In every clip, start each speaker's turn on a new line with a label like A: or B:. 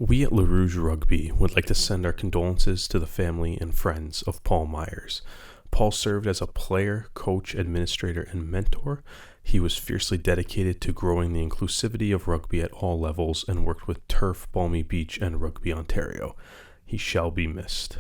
A: We at Rouge Rugby would like to send our condolences to the family and friends of Paul Myers. Paul served as a player, coach, administrator, and mentor. He was fiercely dedicated to growing the inclusivity of rugby at all levels and worked with Turf, Balmy Beach, and Rugby Ontario. He shall be missed.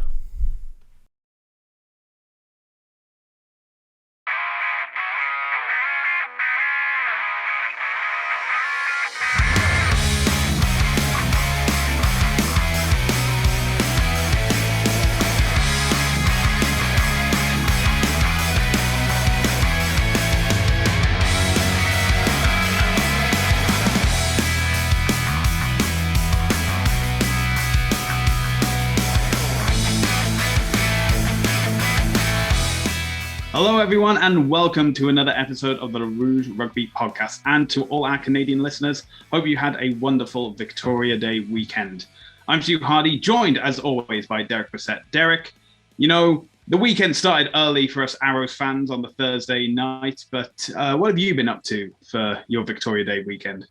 B: Hello, everyone, and welcome to another episode of the Rouge Rugby podcast. And to all our Canadian listeners, hope you had a wonderful Victoria Day weekend. I'm Stu Hardy, joined as always by Derek Brissett. Derek, you know, the weekend started early for us Arrows fans on the Thursday night, but what have you been up to for your Victoria Day weekend?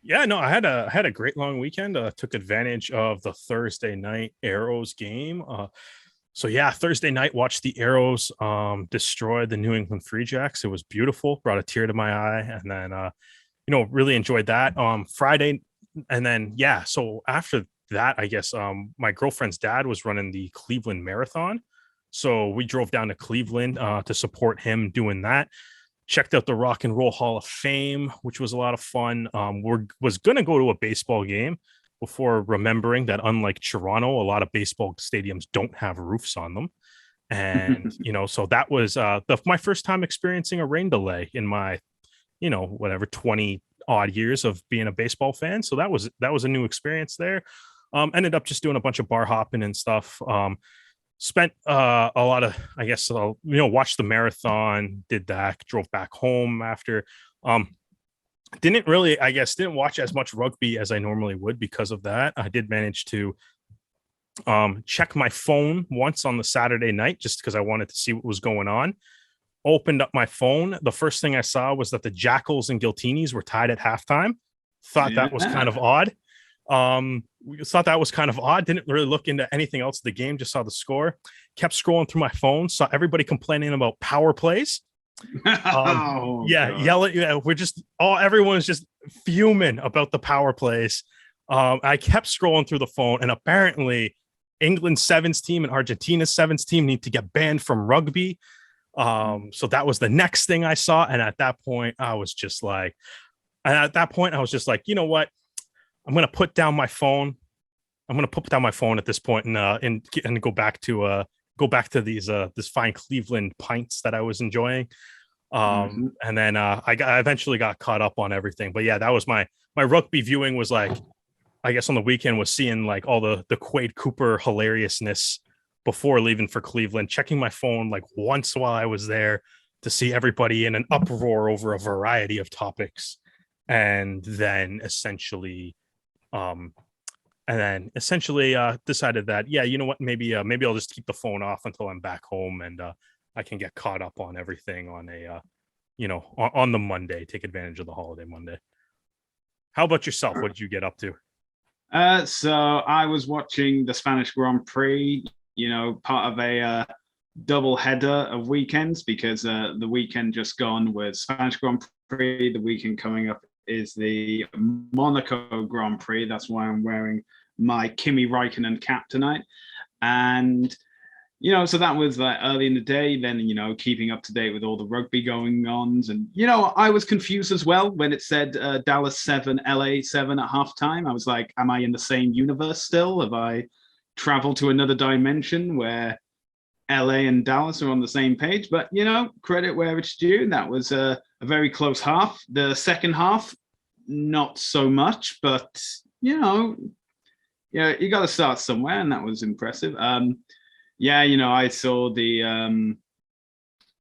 C: Yeah, no, I had a great long weekend. Took advantage of the Thursday night Arrows game. So yeah, Thursday night, watched the Arrows destroy the New England Free Jacks. It was beautiful, brought a tear to my eye, and then really enjoyed that. Friday, and then yeah, so after that, I guess my girlfriend's dad was running the Cleveland Marathon, so we drove down to Cleveland to support him doing that. Checked out the Rock and Roll Hall of Fame, which was a lot of fun. Was gonna go to a baseball game before remembering that unlike Toronto, a lot of baseball stadiums don't have roofs on them. And, so that was my first time experiencing a rain delay in my, 20 odd years of being a baseball fan. So that was a new experience there. Ended up just doing a bunch of bar hopping and stuff. Spent a lot of, I guess, watched the marathon, did that, drove back home after. Didn't watch as much rugby as I normally would because of that. I did manage to check my phone once on the Saturday night just because I wanted to see what was going on. Opened up my phone. The first thing I saw was that the Jackals and Giltinis were tied at halftime. That was kind of odd. We thought that was kind of odd. Didn't really look into anything else of the game, just saw the score. Kept scrolling through my phone, saw everybody complaining about power plays. Yelling. Yeah, everyone's just fuming about the power plays. I kept scrolling through the phone, and apparently England's sevens team and Argentina's sevens team need to get banned from rugby. So that was the next thing I saw, and at that point I was just like, you know what? I'm gonna put down my phone. I'm gonna put down my phone at this point and go back to these this fine Cleveland pints that I was enjoying. And then I eventually got caught up on everything. But yeah, that was my rugby viewing was like, I guess on the weekend was seeing like all the Quade Cooper hilariousness before leaving for Cleveland, checking my phone like once while I was there to see everybody in an uproar over a variety of topics. And then essentially decided that, yeah, you know what, maybe I'll just keep the phone off until I'm back home and I can get caught up on everything on on the Monday, take advantage of the holiday Monday. How about yourself? What did you get up to?
B: So I was watching the Spanish Grand Prix, part of a double header of weekends because the weekend just gone was Spanish Grand Prix. The weekend coming up is the Monaco Grand Prix. That's why I'm wearing my Kimi Räikkönen cap tonight. And, so that was like early in the day, then, keeping up to date with all the rugby going on. And, I was confused as well when it said Dallas 7, LA 7 at halftime. I was like, am I in the same universe still? Have I traveled to another dimension where LA and Dallas are on the same page? But, credit where it's due. That was a very close half. The second half, not so much, but, you got to start somewhere, and that was impressive. I saw the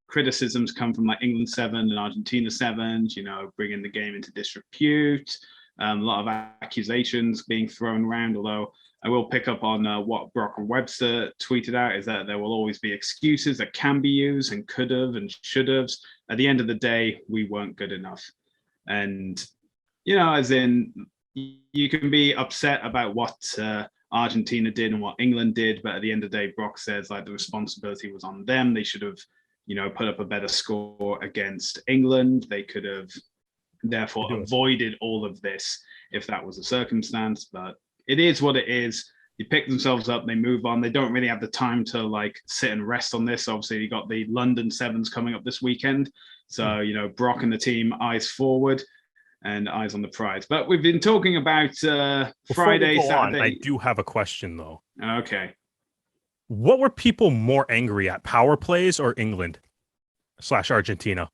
B: criticisms come from like England 7 and Argentina 7s, bringing the game into disrepute. A lot of accusations being thrown around, although I will pick up on what Brock and Webster tweeted out, is that there will always be excuses that can be used and could have and should have. At the end of the day, we weren't good enough. And, as in, you can be upset about what Argentina did and what England did, but at the end of the day, Brock says like the responsibility was on them. They should have, put up a better score against England. They could have therefore avoided all of this if that was a circumstance. But it is what it is. They pick themselves up, they move on. They don't really have the time to like sit and rest on this. Obviously, you got the London Sevens coming up this weekend. So, Brock and the team, eyes forward and eyes on the prize. But we've been talking about Friday, Saturday.
C: I do have a question though.
B: Okay.
C: What were people more angry at, power plays or England/Argentina?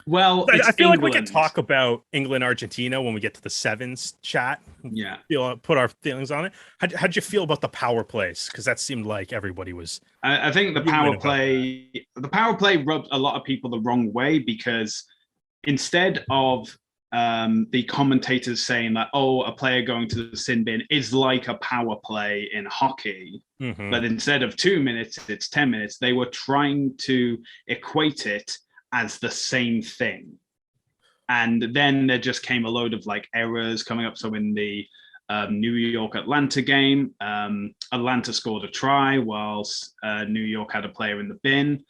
B: Well,
C: I feel like we can talk about England, Argentina when we get to the sevens chat.
B: Yeah.
C: Put our feelings on it. How'd you feel about the power plays? Because that seemed like everybody was.
B: I think the power play rubbed a lot of people the wrong way, because instead of the commentators saying that, a player going to the sin bin is like a power play in hockey, but instead of 2 minutes, it's 10 minutes. They were trying to equate it as the same thing. And then there just came a load of like errors coming up. So in the New York Atlanta game, Atlanta scored a try whilst New York had a player in the bin.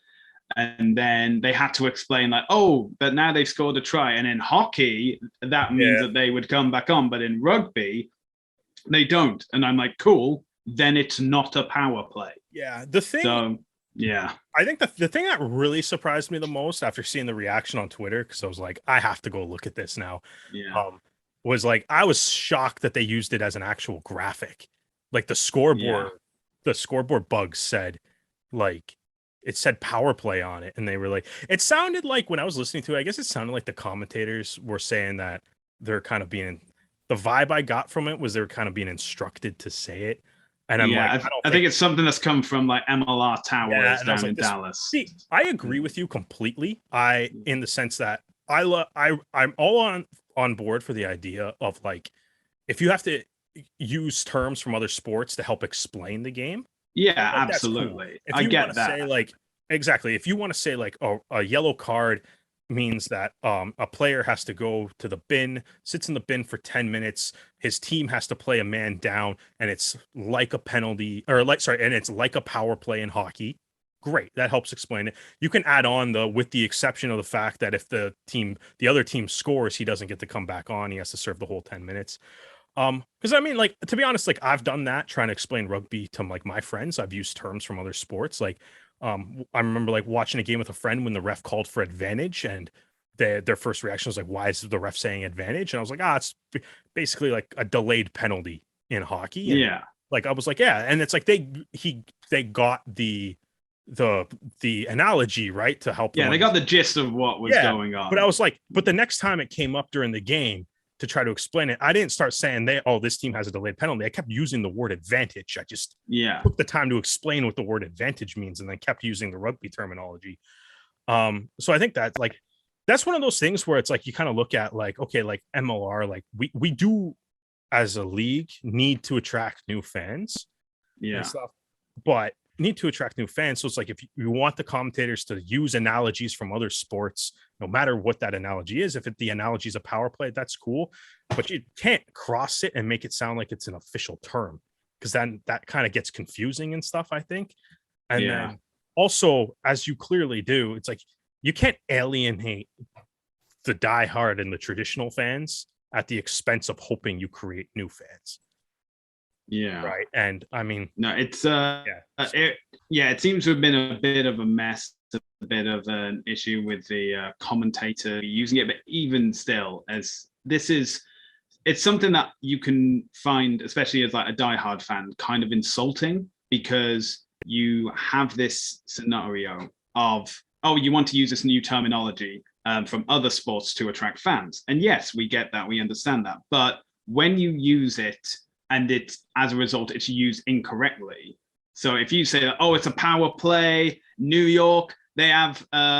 B: And then they had to explain like, but now they've scored a try. And in hockey, that means that they would come back on. But in rugby, they don't. And I'm like, cool, then it's not a power play.
C: Yeah. The thing.
B: So, yeah.
C: I think the thing that really surprised me the most after seeing the reaction on Twitter, because I was like, I have to go look at this now.
B: Yeah.
C: Was like, I was shocked that they used it as an actual graphic. Like the scoreboard bugs said, like, it said power play on it. And they were like, it sounded like when I was listening to it, I guess it sounded like the commentators were saying that they're kind of being, the vibe I got from it was they were kind of being instructed to say it. And I'm like,
B: I think it's something that's come from like MLR Towers down in Dallas.
C: See, I agree with you completely. In the sense that I'm all on board for the idea of like, if you have to use terms from other sports to help explain the game.
B: Yeah, absolutely.
C: Cool. I get that. Say like, exactly. If you want to say like, a yellow card means that a player has to go to the bin, sits in the bin for 10 minutes. His team has to play a man down, and it's like a penalty, and it's like a power play in hockey. Great, that helps explain it. You can add on with the exception of the fact that if the other team scores, he doesn't get to come back on. He has to serve the whole 10 minutes. Because I mean, like, to be honest, like I've done that trying to explain rugby to like my friends. I've used terms from other sports, like. I remember like watching a game with a friend when the ref called for advantage, and their first reaction was like, why is the ref saying advantage? And I was like, it's basically like a delayed penalty in hockey. And like, I was like, and it's like they got the analogy right to help.
B: They got the gist of what was going on.
C: But I was like, but the next time it came up during the game to try to explain it, I didn't start saying this team has a delayed penalty. I kept using the word advantage. I just took the time to explain what the word advantage means, and then kept using the rugby terminology. So I think that like that's one of those things where it's like you kind of look at like, okay, like MLR, like we do as a league need to attract new fans, and stuff, but need to attract new fans. So it's like if you want the commentators to use analogies from other sports, no matter what that analogy is, if the analogy is a power play, that's cool, but you can't cross it and make it sound like it's an official term, because then that kind of gets confusing and stuff, I think. And then also, as you clearly do, it's like you can't alienate the diehard and the traditional fans at the expense of hoping you create new fans.
B: Yeah.
C: Right. And I mean,
B: no, it's it seems to have been a bit of a mess, a bit of an issue with the commentator using it. But even still, it's something that you can find, especially as like a diehard fan, kind of insulting, because you have this scenario of, you want to use this new terminology from other sports to attract fans. And yes, we get that. We understand that. But when you use it, and as a result, it's used incorrectly. So if you say, it's a power play, New York, they've got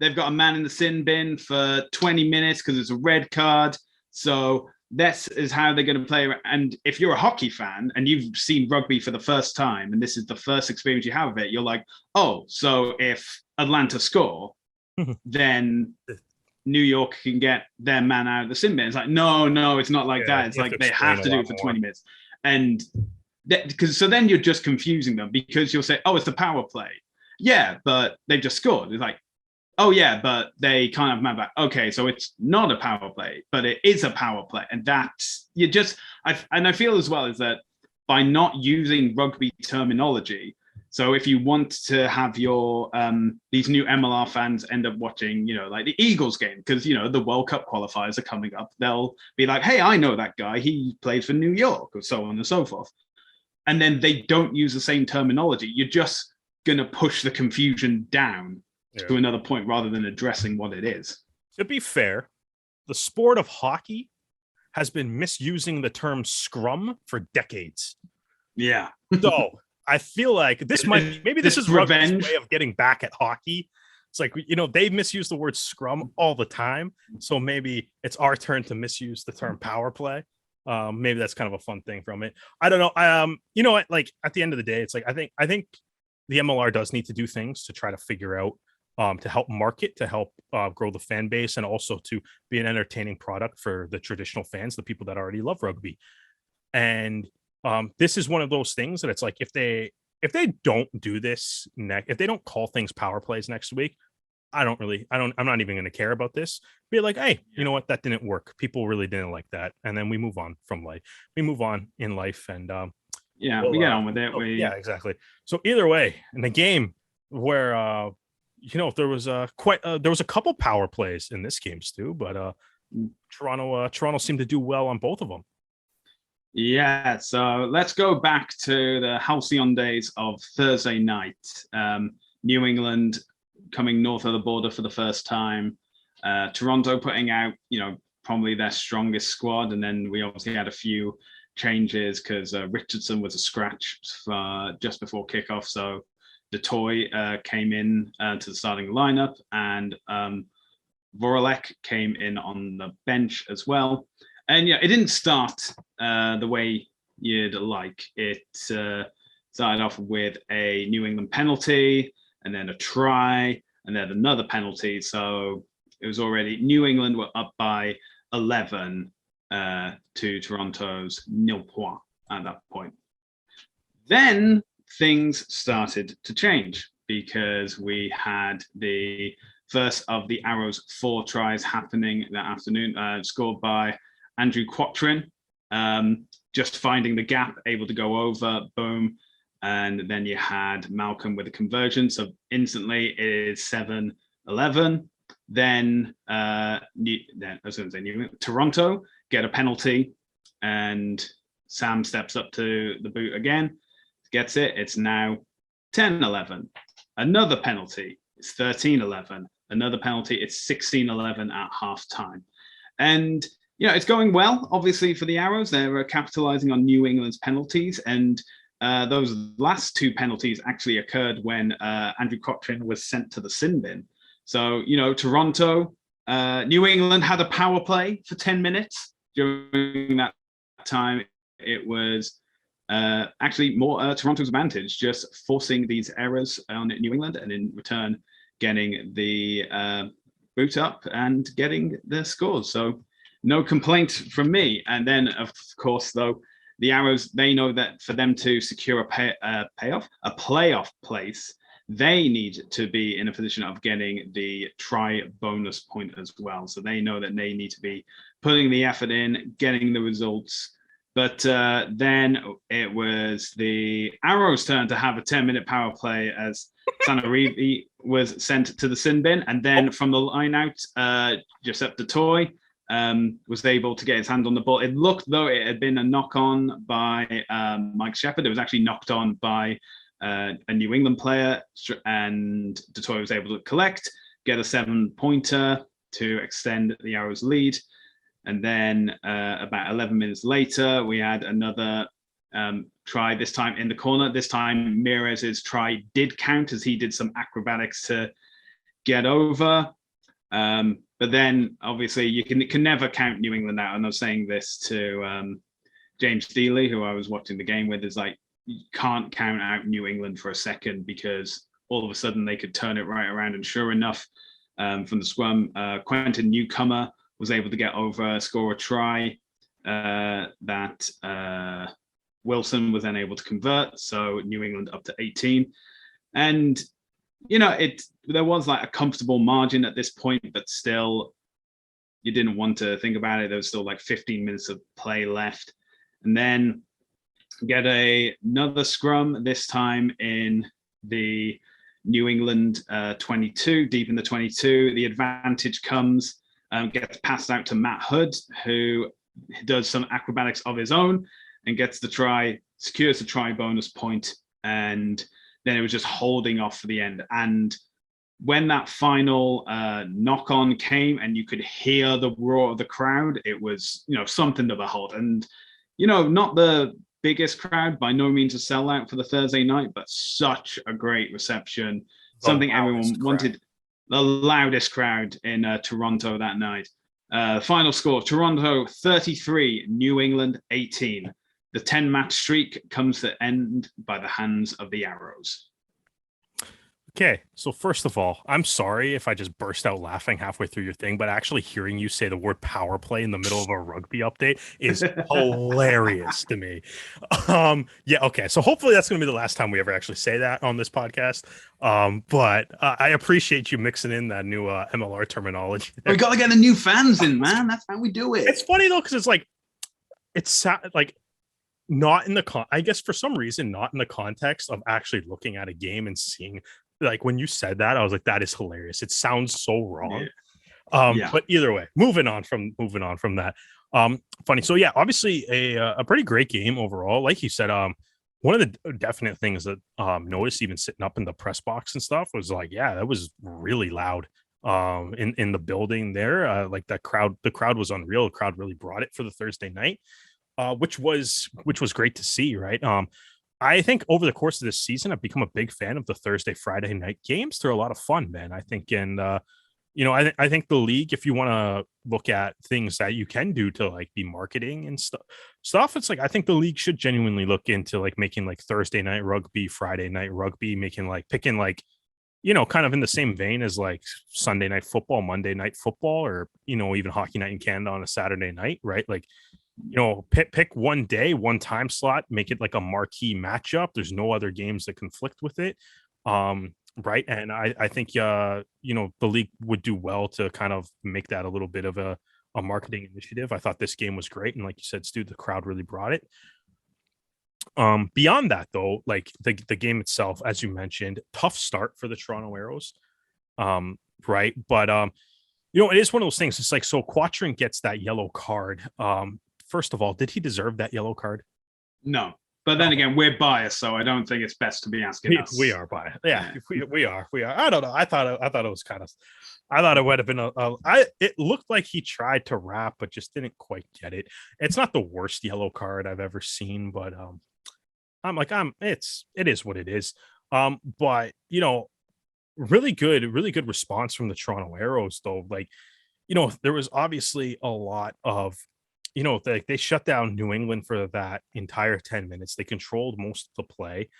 B: a man in the sin bin for 20 minutes because it's a red card. So this is how they're going to play. And if you're a hockey fan and you've seen rugby for the first time, and this is the first experience you have of it, you're like, so if Atlanta score, then New York can get their man out of the sin bin. It's like, no, it's not like that. It's like they have to do it for 20 minutes. And because so then you're just confusing them, because you'll say, oh, it's the power play. Yeah, but they've just scored. It's like, oh yeah, but they kind of man back. Okay, so it's not a power play, but it is a power play. And that's I feel as well is that by not using rugby terminology, so if you want to have your these new MLR fans end up watching, like the Eagles game, because the World Cup qualifiers are coming up, they'll be like, hey, I know that guy, he plays for New York, or so on and so forth. And then they don't use the same terminology. You're just gonna push the confusion down to another point rather than addressing what it is.
C: To be fair, the sport of hockey has been misusing the term scrum for decades.
B: Yeah.
C: So I feel like this is rugby's way of getting back at hockey. It's like, they misuse the word scrum all the time. So maybe it's our turn to misuse the term power play. Maybe that's kind of a fun thing from it. I don't know. You know what? Like at the end of the day, it's like, I think the MLR does need to do things to try to figure out, to help market, to help grow the fan base, and also to be an entertaining product for the traditional fans, the people that already love rugby. And this is one of those things that it's like, if they don't do this if they don't call things power plays next week, I'm not even going to care about this. Be like, hey, you know what? That didn't work. People really didn't like that. And then we move on from life. We move on in life, and
B: we get on with it.
C: Yeah, exactly. So either way, in the game where there was a couple power plays in this game, Stu, but Toronto seemed to do well on both of them.
B: Yeah, so let's go back to the halcyon days of Thursday night. New England coming north of the border for the first time. Toronto putting out, probably their strongest squad, and then we obviously had a few changes because Richardson was a scratch for just before kickoff, so Detoy came in to the starting lineup, and Vorolek came in on the bench as well. And it didn't start the way you'd like. It started off with a New England penalty, and then a try, and then another penalty. So it was already New England were up by 11 to Toronto's 0 points at that point. Then things started to change because we had the first of the Arrows 4 tries happening that afternoon, scored by Andrew Quattrin, just finding the gap, able to go over, boom. And then you had Malcolm with a conversion. So instantly it is 7-11. Then I was going to say Toronto get a penalty, and Sam steps up to the boot again, gets it. It's now 10-11. Another penalty. It's 13-11. Another penalty. It's 16-11 at halftime. And it's going well, obviously, for the Arrows. They're capitalizing on New England's penalties. And those last two penalties actually occurred when Andrew Cochrane was sent to the sin bin. So, Toronto, New England had a power play for 10 minutes. During that time, it was actually more Toronto's advantage, just forcing these errors on New England, and in return, getting the boot up and getting the scores. So no complaint from me. And then, of course, though, the Arrows, they know that for them to secure a playoff place, they need to be in a position of getting the try bonus point as well. So they know that they need to be putting the effort in, getting the results. But then it was the Arrows' turn to have a 10-minute power play as Sanarivi was sent to the sin bin. And then from the line out, Giuseppe Detoy was able to get his hand on the ball. It looked though it had been a knock-on by Mike Shepard. It was actually knocked on by a New England player, and Detoy was able to collect, get a 7-pointer to extend the Arrows' lead. And then about 11 minutes later, we had another try, this time in the corner. This time, Mirez's try did count as he did some acrobatics to get over. But then, obviously, you can never count New England out. And I was saying this to James Dealey, who I was watching the game with, is like, you can't count out New England for a second, because all of a sudden they could turn it right around. And sure enough, from the scrum. Quentin Newcomer was able to get over, score a try that Wilson was then able to convert. So New England up to 18. And, there was like a comfortable margin at this point, but still you didn't want to think about it. There was still like 15 minutes of play left. And then get another scrum, this time in the New England 22, deep in the 22. The advantage comes, gets passed out to Matt Hood, who does some acrobatics of his own and gets the try, secures the try bonus point, and then it was just holding off for the end. And when that final knock on came and you could hear the roar of the crowd, it was, something to behold. And, not the biggest crowd, by no means a sellout for the Thursday night, but such a great reception. Something everyone wanted. The loudest crowd in Toronto that night. Final score, Toronto 33, New England 18. The 10-match streak comes to end by the hands of the Arrows.
C: Okay, so first of all, I'm sorry if I just burst out laughing halfway through your thing, but actually hearing you say the word power play in the middle of a rugby update is hilarious to me. Yeah, okay, so hopefully that's going to be the last time we ever actually say that on this podcast. But I appreciate you mixing in that new MLR terminology.
B: We got to get the new fans in, man. That's how we do it.
C: It's funny though, because it's like not in the I guess for some reason not in the context of actually looking at a game and seeing. Like when you said that, I was like, that is hilarious. It sounds so wrong. Yeah. But either way, moving on from that. Funny. So yeah, obviously a pretty great game overall. Like you said, one of the definite things that noticed even sitting up in the press box and stuff was like, yeah, that was really loud in the building there. Like the crowd was unreal. The crowd really brought it for the Thursday night, which was great to see, right? I think over the course of this season, I've become a big fan of the Thursday, Friday night games. They're a lot of fun, man. I think, and I think the league, if you want to look at things that you can do to like be marketing and stuff, it's like I think the league should genuinely look into like making like Thursday night rugby, Friday night rugby, picking kind of in the same vein as like Sunday night football, Monday night football, or even hockey night in Canada on a Saturday night, right? Like. Pick one day, one time slot, make it like a marquee matchup. There's no other games that conflict with it. Right. And I think, the league would do well to kind of make that a little bit of a marketing initiative. I thought this game was great. And like you said, Stu, the crowd really brought it. Beyond that, though, like the game itself, as you mentioned, tough start for the Toronto Arrows. Right. But, it is one of those things. It's like, so Quattrin gets that yellow card. First of all, did he deserve that yellow card?
B: No. But then again, we're biased, so I don't think it's best to be asking us.
C: We are biased. Yeah, we are. I don't know. I thought it was kind of. I thought it would have been it looked like he tried to wrap, but just didn't quite get it. It's not the worst yellow card I've ever seen, but it is what it is. But really good response from the Toronto Arrows, though. Like, there was obviously a lot of. They shut down New England for that entire 10 minutes. They controlled most of the play.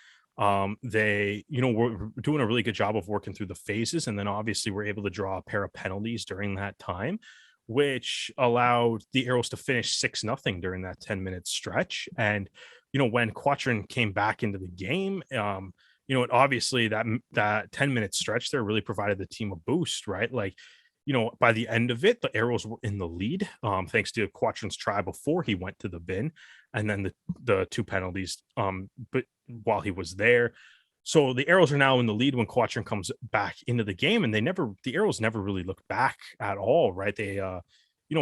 C: They, were doing a really good job of working through the phases. And then obviously we're able to draw a pair of penalties during that time, which allowed the Arrows to finish 6-0 during that 10-minute stretch. And, when Quattrin came back into the game, obviously that 10-minute stretch there really provided the team a boost, right? Like, by the end of it, the Arrows were in the lead, thanks to Quattrin's try before he went to the bin, and then the two penalties, but while he was there. So the Arrows are now in the lead when Quattrin comes back into the game, and the Arrows never really looked back at all, right? They,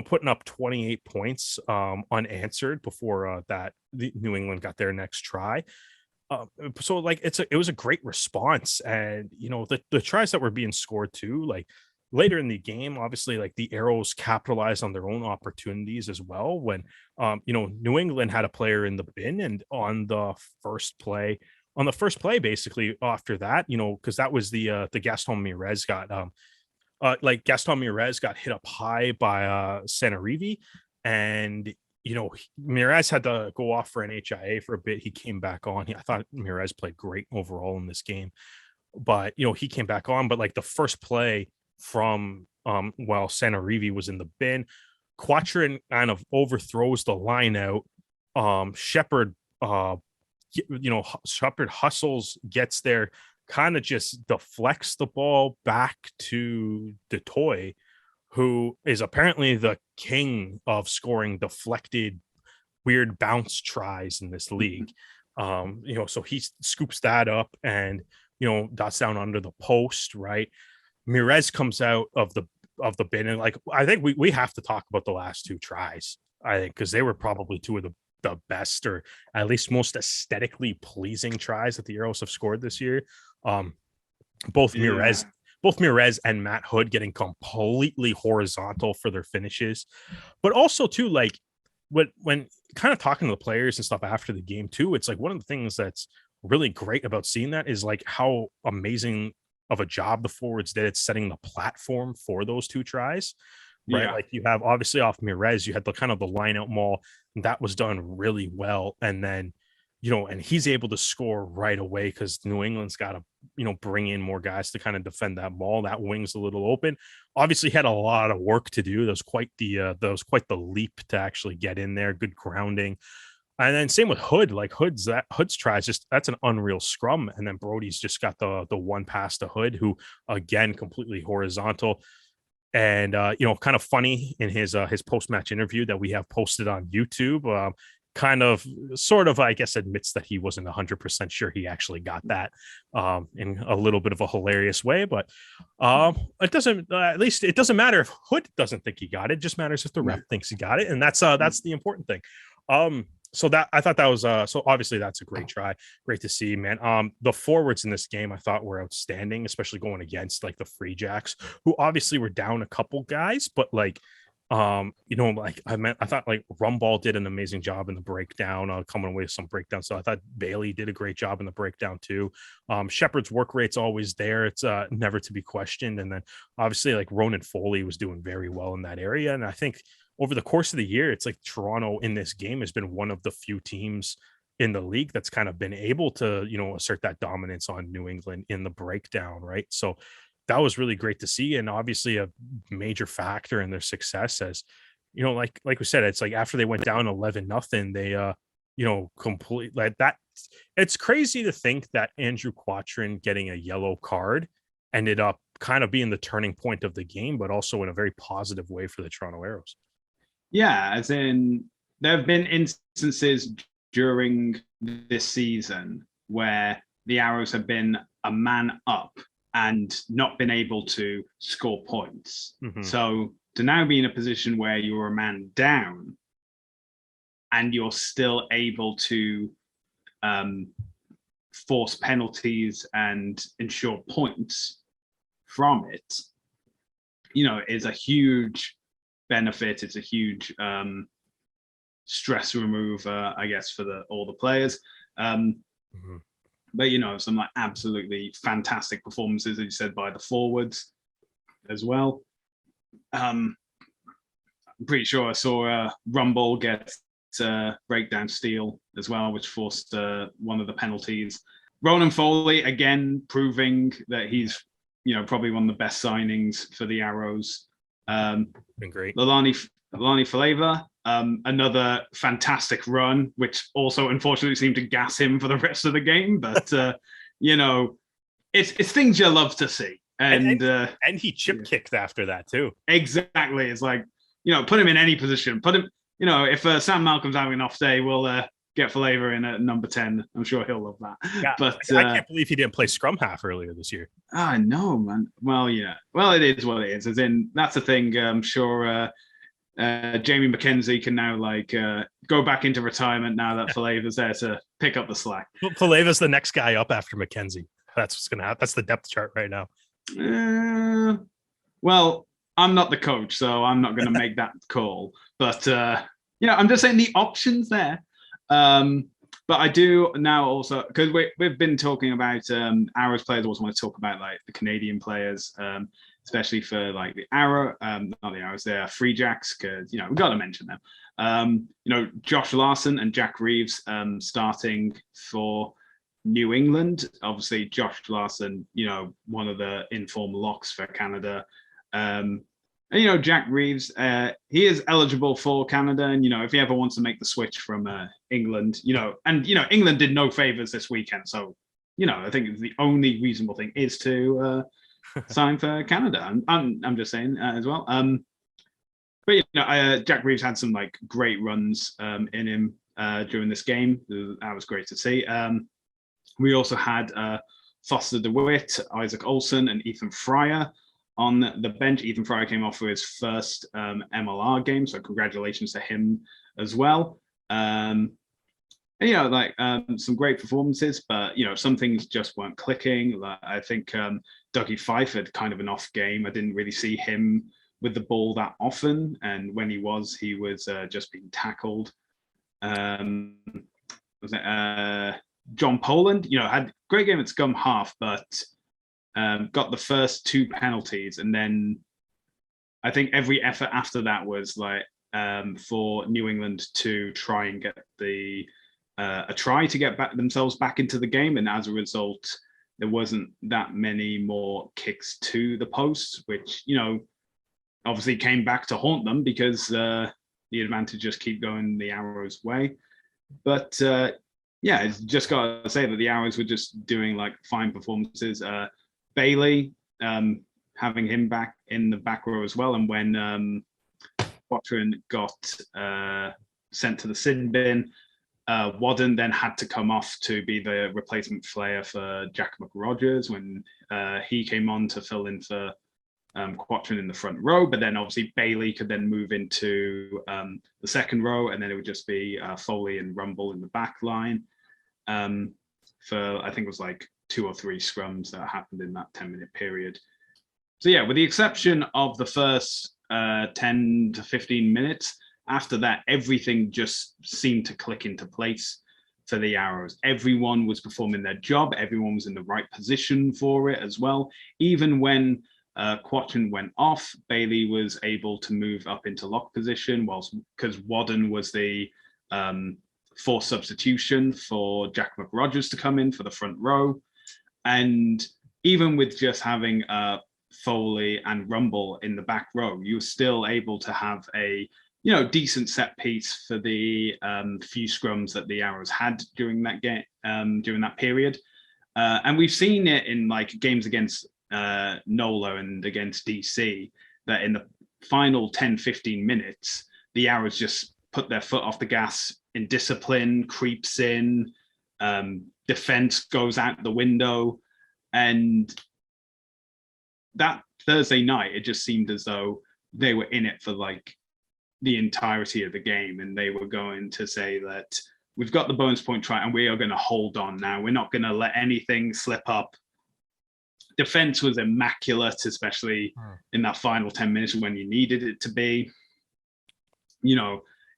C: putting up 28 points unanswered before the New England got their next try. So like it was a great response, and the tries that were being scored too, like. Later in the game, obviously, like the Arrows capitalized on their own opportunities as well. When, New England had a player in the bin, and on the first play, basically after that, because that was the Gaston Mirez Gaston Mirez got hit up high by Sanarivi, and Mirez had to go off for an HIA for a bit. He came back on. I thought Mirez played great overall in this game, but he came back on. But like the first play. from while Sanarivi was in the bin. Quattrin kind of overthrows the line out. Shepard, Shepard hustles, gets there, kind of just deflects the ball back to DeToy, who is apparently the king of scoring deflected weird bounce tries in this league. So he scoops that up and dots down under the post, right? Mirez comes out of the bin, and like I think we have to talk about the last two tries, I think, because they were probably two of the best, or at least most aesthetically pleasing tries that the Arrows have scored this year. Both Mirez and Matt Hood getting completely horizontal for their finishes, but also too, like when kind of talking to the players and stuff after the game too, it's like one of the things that's really great about seeing that is like how amazing of a job the forwards did at setting the platform for those two tries, right?
B: Yeah.
C: Like you have obviously off Mirez, you had the kind of the line out maul, and that was done really well. And then, and he's able to score right away because New England's got to, bring in more guys to kind of defend that maul. That wing's a little open. Obviously had a lot of work to do. That was quite the leap to actually get in there. Good grounding. And then same with Hood, like Hood's tries, just that's an unreal scrum. And then Brody's just got the one pass to Hood, who again completely horizontal. And kind of funny in his post-match interview that we have posted on YouTube, kind of sort of, I guess, admits that he wasn't 100% sure he actually got that in a little bit of a hilarious way. But it doesn't, at least it doesn't matter if Hood doesn't think he got it. It just matters if the ref thinks he got it. And that's the important thing. So that I thought that was so obviously that's a great try. Great to see, man. The forwards in this game I thought were outstanding, especially going against like the Free Jacks, who obviously were down a couple guys, but like I thought like Rumball did an amazing job in the breakdown, coming away with some breakdown. So I thought Bailey did a great job in the breakdown too. Shepard's work rate's always there. It's never to be questioned. And then obviously like Ronan Foley was doing very well in that area. And I think over the course of the year, it's like Toronto in this game has been one of the few teams in the league that's kind of been able to, assert that dominance on New England in the breakdown, right? So that was really great to see, and obviously a major factor in their success. As like we said, it's like after they went down 11-0, they complete like that. It's crazy to think that Andrew Quattrin getting a yellow card ended up kind of being the turning point of the game, but also in a very positive way for the Toronto Arrows.
B: Yeah, as in there have been instances during this season where the Arrows have been a man up and not been able to score points. Mm-hmm. So to now be in a position where you're a man down and you're still able to force penalties and ensure points from it, is a huge benefit. It's a huge stress remover, I guess, for all the players. Mm-hmm. But some like absolutely fantastic performances, as you said, by the forwards as well. I'm pretty sure I saw Rumble get breakdown steal as well, which forced one of the penalties. Ronan Foley again proving that he's probably one of the best signings for the Arrows.
C: Been great.
B: Lalani Faleva, another fantastic run, which also unfortunately seemed to gas him for the rest of the game. But it's things you love to see, and
C: he chip kicked after that too.
B: Exactly, it's like put him in any position. Put him, if Sam Malcolm's having an off day, we'll get Faleva in at number 10. I'm sure he'll love that.
C: Yeah, but I can't believe he didn't play scrum half earlier this year.
B: I know, man. Well, yeah. Well, it is what it is. As in, that's the thing. I'm sure Jamie McKenzie can now go back into retirement now that Faleva's there to pick up the slack.
C: Faleva's the next guy up after McKenzie. That's what's going to happen. That's the depth chart right now.
B: Well, I'm not the coach, so I'm not going to make that call. But I'm just saying the options there. But I do now also, because we've been talking about Arrows players. I also want to talk about like the Canadian players, especially for like the not the Arrows, they're Free Jacks, because we've got to mention them. Josh Larson and Jack Reeves starting for New England. Obviously, Josh Larson, one of the informed locks for Canada. And, Jack Reeves, he is eligible for Canada. And, if he ever wants to make the switch from England, England did no favors this weekend. So, I think the only reasonable thing is to sign for Canada. I'm just saying as well. But Jack Reeves had some great runs in him during this game. That was great to see. We also had Foster DeWitt, Isaac Olsen, and Ethan Fryer on the bench. Ethan Fryer came off for his first MLR game, so congratulations to him as well. And, some great performances, but some things just weren't clicking. I think Dougie Fife had kind of an off game. I didn't really see him with the ball that often, and when he was just being tackled. John Poland, had a great game at scum half, but got the first 2 penalties, and then I think every effort after that was for New England to try and get a try to get themselves back into the game, and as a result, there wasn't that many more kicks to the post, which obviously came back to haunt them because the advantage just keep going the Arrows' way. But it's just got to say that the Arrows were just doing fine performances. Bailey, having him back in the back row as well, and when Watson got sent to the sin bin, Wadden then had to come off to be the replacement player for Jack McRogers when he came on to fill in for Quatrin in the front row, but then obviously Bailey could then move into the second row, and then it would just be Foley and Rumble in the back line for I think it was 2 or 3 scrums that happened in that 10-minute period. So with the exception of the first 10 to 15 minutes, after that everything just seemed to click into place for the Arrows. Everyone was performing their job, everyone was in the right position for it as well. Even when Quatrin went off, Bailey was able to move up into lock position, because Wadden was the forced substitution for Jack McRogers to come in for the front row. And even with just having Foley and Rumble in the back row, you were still able to have a decent set piece for the few scrums that the Arrows had during that game, during that period. And we've seen it in games against NOLA and against DC, that in the final 10-15 minutes the Arrows just put their foot off the gas in discipline, creeps in, defense goes out the window, and that Thursday night it just seemed as though they were in it for the entirety of the game, and they were going to say that we've got the bonus point try and we are going to hold on now, we're not going to let anything slip up. Defense was immaculate, especially in that final 10 minutes when you needed it to be.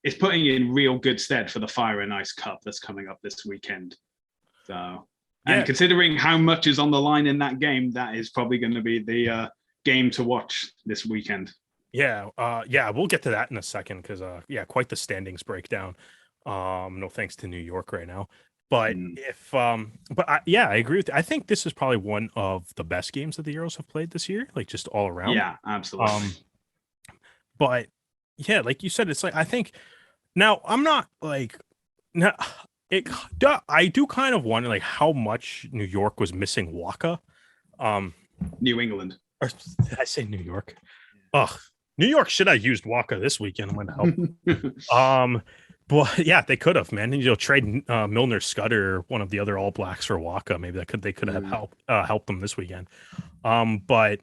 B: It's putting in real good stead for the Fire and Ice Cup that's coming up this weekend. So, and considering how much is on the line in that game, that is probably going to be the game to watch this weekend.
C: Yeah, we'll get to that in a second because quite the standings breakdown. No thanks to New York right now. But I agree with you. I think this is probably one of the best games that the Arrows have played this year, just all around.
B: Yeah, absolutely.
C: But like you said, it's I think now I'm not now I do kind of wonder how much New York was missing Waka.
B: New England.
C: Or did I say New York? Ugh. New York should have used Waka this weekend. I'm going to help. But yeah, they could have, man. Trade Milner Scudder, one of the other All Blacks, for Waka. Maybe they could have helped them this weekend. But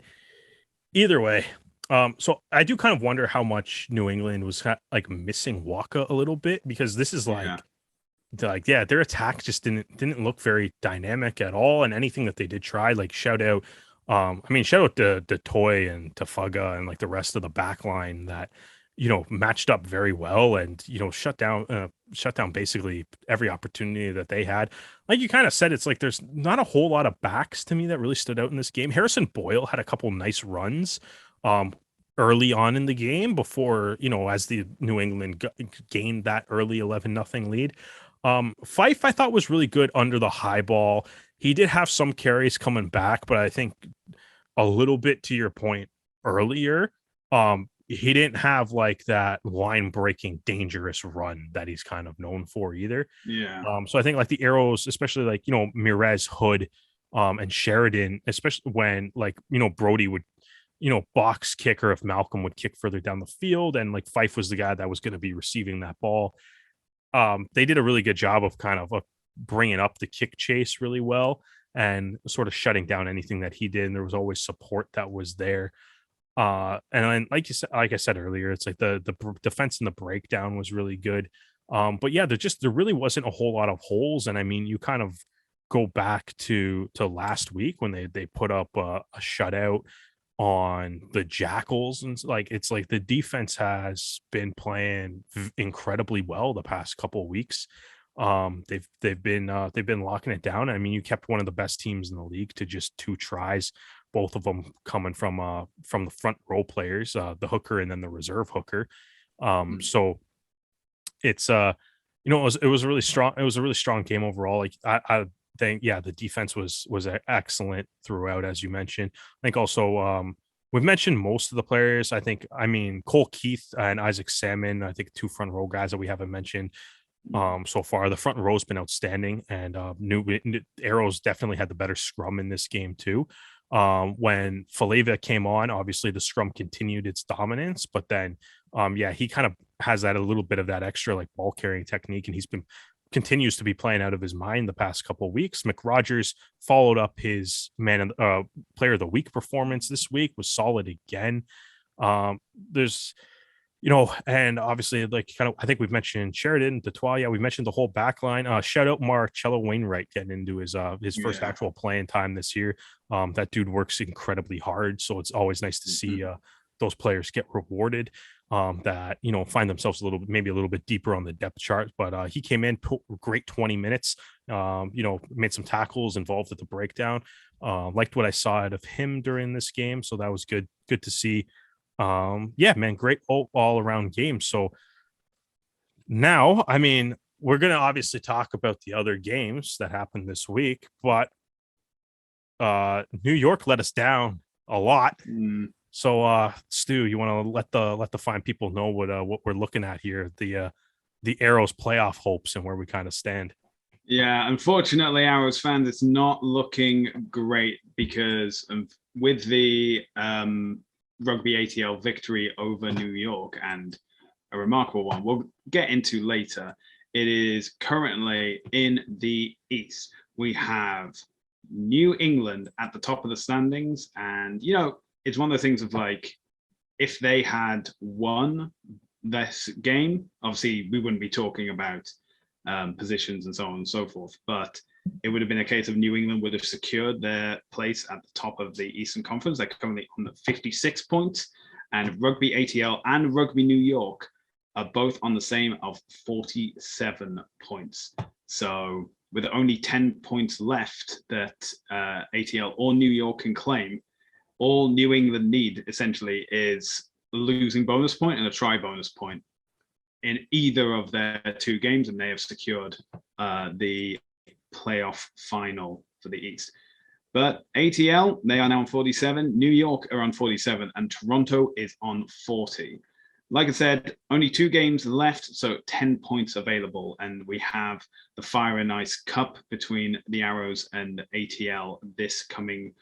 C: either way, so I do kind of wonder how much New England was missing Waka a little bit, because this is their attack just didn't look very dynamic at all, and anything that they did try, shout out to Toy and to Fuga and the rest of the back line that matched up very well and shut down basically every opportunity that they had. Like you kind of said, it's there's not a whole lot of backs to me that really stood out in this game. Harrison Boyle had a couple nice runs early on in the game before as the New England gained that early 11-0 lead. Fife I thought was really good under the high ball. He did have some carries coming back, but I think a little bit to your point, earlier, he didn't have like that line breaking dangerous run that he's kind of known for either.
B: Yeah.
C: So I think like the Arrows, especially like, Mirez, Hood, and Sheridan, especially when like, Brody would, box kick, or if Malcolm would kick further down the field, and like Fife was the guy that was going to be receiving that ball. They did a really good job of kind of bringing up the kick chase really well and sort of shutting down anything that he did. And there was always support that was there. And then, like I said earlier, it's like the defense and the breakdown was really good. But yeah, there really wasn't a whole lot of holes. And I mean, you kind of go back to last week when they put up a shutout on the Jackals, and like it's like the defense has been playing incredibly well the past couple of weeks. They've been locking it down. I mean, you kept one of the best teams in the league to just 2 tries, both of them coming from the front row players, the hooker and then the reserve hooker. So it's it was a really strong, game overall. Like I think, yeah, the defense was excellent throughout, as you mentioned. I think also we've mentioned most of the players. I mean Cole Keith and Isaac Salmon, I think 2 front row guys that we haven't mentioned so far. The front row's been outstanding, and Arrows definitely had the better scrum in this game too. When Faleva came on, obviously the scrum continued its dominance, but then he kind of has that a little bit of that extra like ball carrying technique, and continues to be playing out of his mind the past couple of weeks. McRogers followed up his player of the week performance this week, was solid again. There's and obviously, like, kind of, I think we've mentioned Sheridan, Detois. Yeah, we mentioned the whole back line. Shout out Marcello Wainwright getting into his first actual playing time this year. That dude works incredibly hard, so it's always nice to see those players get rewarded. That find themselves maybe a little bit deeper on the depth chart. But he came in, great 20 minutes. Made some tackles, involved with the breakdown. Liked what I saw out of him during this game, so that was good to see. Man, great all around game. So now, I mean, we're going to obviously talk about the other games that happened this week, but New York let us down a lot. So Stu, you want to let the fine people know what we're looking at here, the Arrows playoff hopes and where we kind of stand.
B: Yeah, unfortunately, Arrows fans, it's not looking great because with the Rugby ATL victory over New York, and a remarkable one we'll get into later, it is currently in the East. We have New England at the top of the standings, and it's one of the things of like, if they had won this game, obviously we wouldn't be talking about positions and so on and so forth, but it would have been a case of New England would have secured their place at the top of the Eastern Conference. They're currently on the 56 points, and Rugby ATL and Rugby New York are both on the same of 47 points. So with only 10 points left that ATL or New York can claim, all New England need essentially is a losing bonus point and a try bonus point in either of their 2 games, and they have secured the playoff final for the East. But ATL, they are now on 47, New York are on 47, and Toronto is on 40. Like I said, only 2 games left, so 10 points available, and we have the Fire and Ice Cup between the Arrows and ATL this coming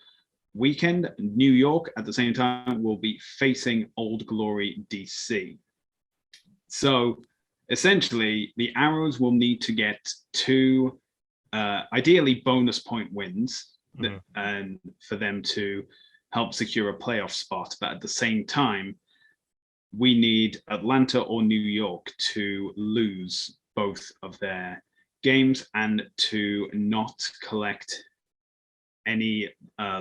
B: weekend. New York, at the same time, will be facing Old Glory DC. So essentially, the Arrows will need to get 2 ideally bonus point wins, and for them to help secure a playoff spot. But at the same time, we need Atlanta or New York to lose both of their games and to not collect any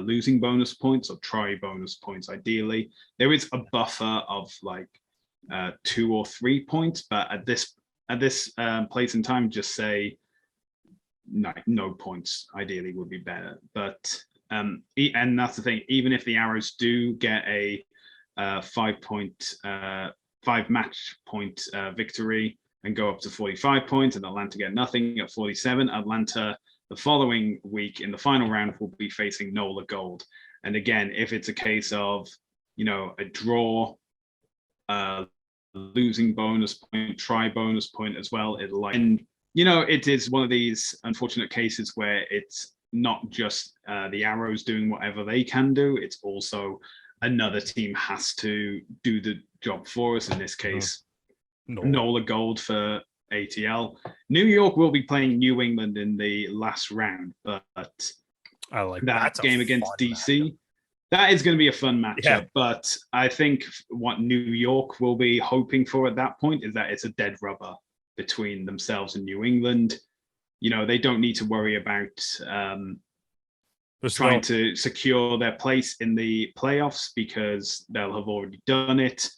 B: losing bonus points or try bonus points. Ideally, there is a buffer of like 2 or 3 points, but at this place in time, just say no points ideally would be better. But and that's the thing, even if the Arrows do get a 5 match point victory and go up to 45 points, and Atlanta get nothing at 47, Atlanta the following week in the final round will be facing NOLA Gold. And again, if it's a case of a draw, losing bonus point, try bonus point as well. And it is one of these unfortunate cases where it's not just the Arrows doing whatever they can do. It's also another team has to do the job for us. In this case, NOLA Gold for ATL. New York will be playing New England in the last round, but
C: I like
B: that game against DC. Matchup. That is going to be a fun matchup, but I think what New York will be hoping for at that point is that it's a dead rubber between themselves and New England. They don't need to worry about trying to secure their place in the playoffs because they'll have already done it.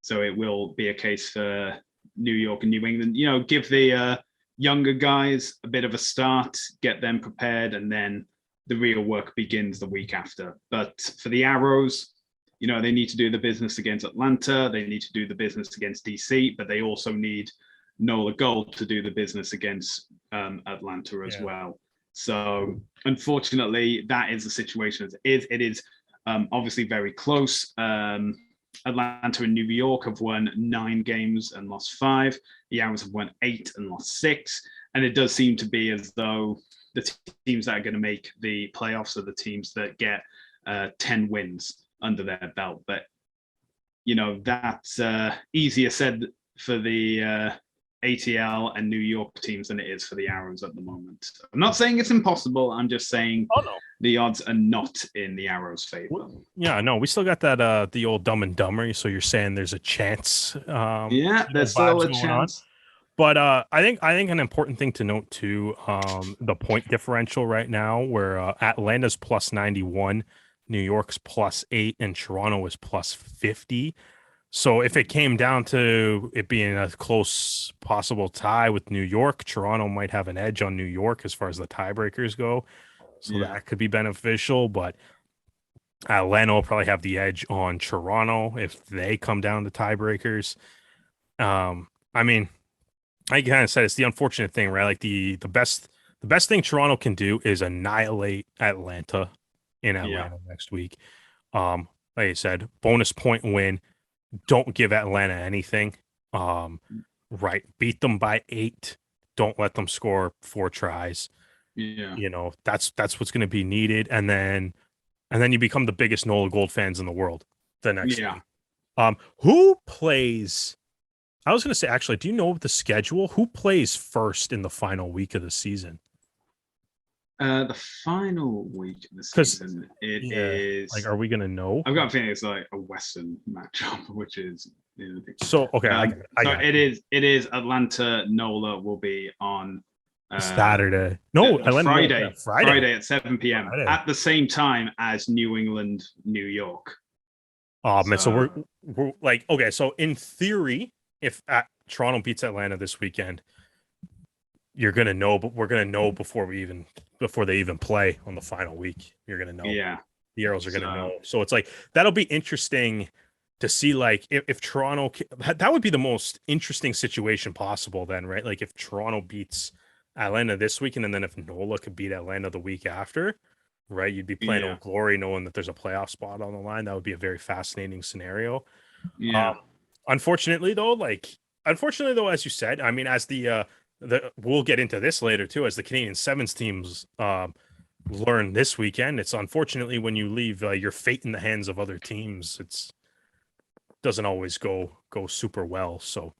B: So it will be a case for New York and New England, give the younger guys a bit of a start, get them prepared, and then the real work begins the week after. But for the Arrows, they need to do the business against Atlanta. They need to do the business against DC, but they also need NOLA Gold to do the business against Atlanta as well. So unfortunately, that is the situation as it is. It is obviously very close. Atlanta and New York have won 9 games and lost 5. The Arrows have won 8 and lost 6. And it does seem to be as though the teams that are going to make the playoffs are the teams that get 10 wins under their belt. But, that's easier said for the ATL and New York teams than it is for the Arrows at the moment. I'm not saying it's impossible. I'm just saying the odds are not in the Arrows' favor.
C: Yeah, no, we still got that the old Dumb and Dumber. So you're saying there's a chance.
B: There's still a chance.
C: But I think an important thing to note too, the point differential right now, where Atlanta's plus 91, New York's plus 8, and Toronto is plus 50. So if it came down to it being a close possible tie with New York, Toronto might have an edge on New York as far as the tiebreakers go. So that could be beneficial, but Atlanta will probably have the edge on Toronto if they come down to tiebreakers. I mean, I kind of said it's the unfortunate thing, right? Like the best thing Toronto can do is annihilate Atlanta in Atlanta next week. Like I said, bonus point win. Don't give Atlanta anything. Right. Beat them by 8. Don't let them score 4 tries.
B: Yeah.
C: That's what's going to be needed. And then you become the biggest NOLA Gold fans in the world the next week. Who plays? I was going to say, actually, do you know the schedule? Who plays first in the final week of the season?
B: The final week of the season, it is.
C: Like, are we going to know?
B: I've got a feeling it's like a Western matchup, which is.
C: So okay,
B: it is Atlanta. NOLA will be on
C: Saturday. No,
B: Friday at 7 p.m. at the same time as New England, New York.
C: So we're like, okay, so in theory, if Toronto beats Atlanta this weekend, you're gonna know, but we're gonna know before they even play on the final week. You're gonna know.
B: Yeah,
C: the Arrows are gonna know. So it's like that'll be interesting to see. Like if Toronto, that would be the most interesting situation possible. Then, right? Like if Toronto beats Atlanta this weekend, and then if NOLA could beat Atlanta the week after, right? You'd be playing Old Glory, knowing that there's a playoff spot on the line. That would be a very fascinating scenario.
B: Yeah.
C: Unfortunately, though, as you said, I mean, as we'll get into this later too, as the Canadian Sevens teams learn this weekend, it's unfortunately when you leave your fate in the hands of other teams, it's doesn't always go super well. So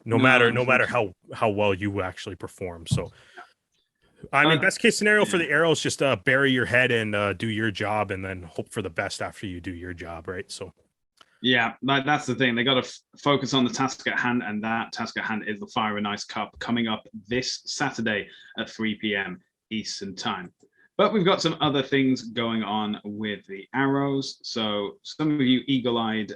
C: no matter how well you actually perform. So I mean, best case scenario for the Arrows, just bury your head and do your job, and then hope for the best after you do your job, right? So.
B: Yeah, that's the thing. They got to focus on the task at hand, and that task at hand is the Fire and Ice Cup coming up this Saturday at 3 p.m. Eastern Time. But we've got some other things going on with the Arrows. So some of you eagle-eyed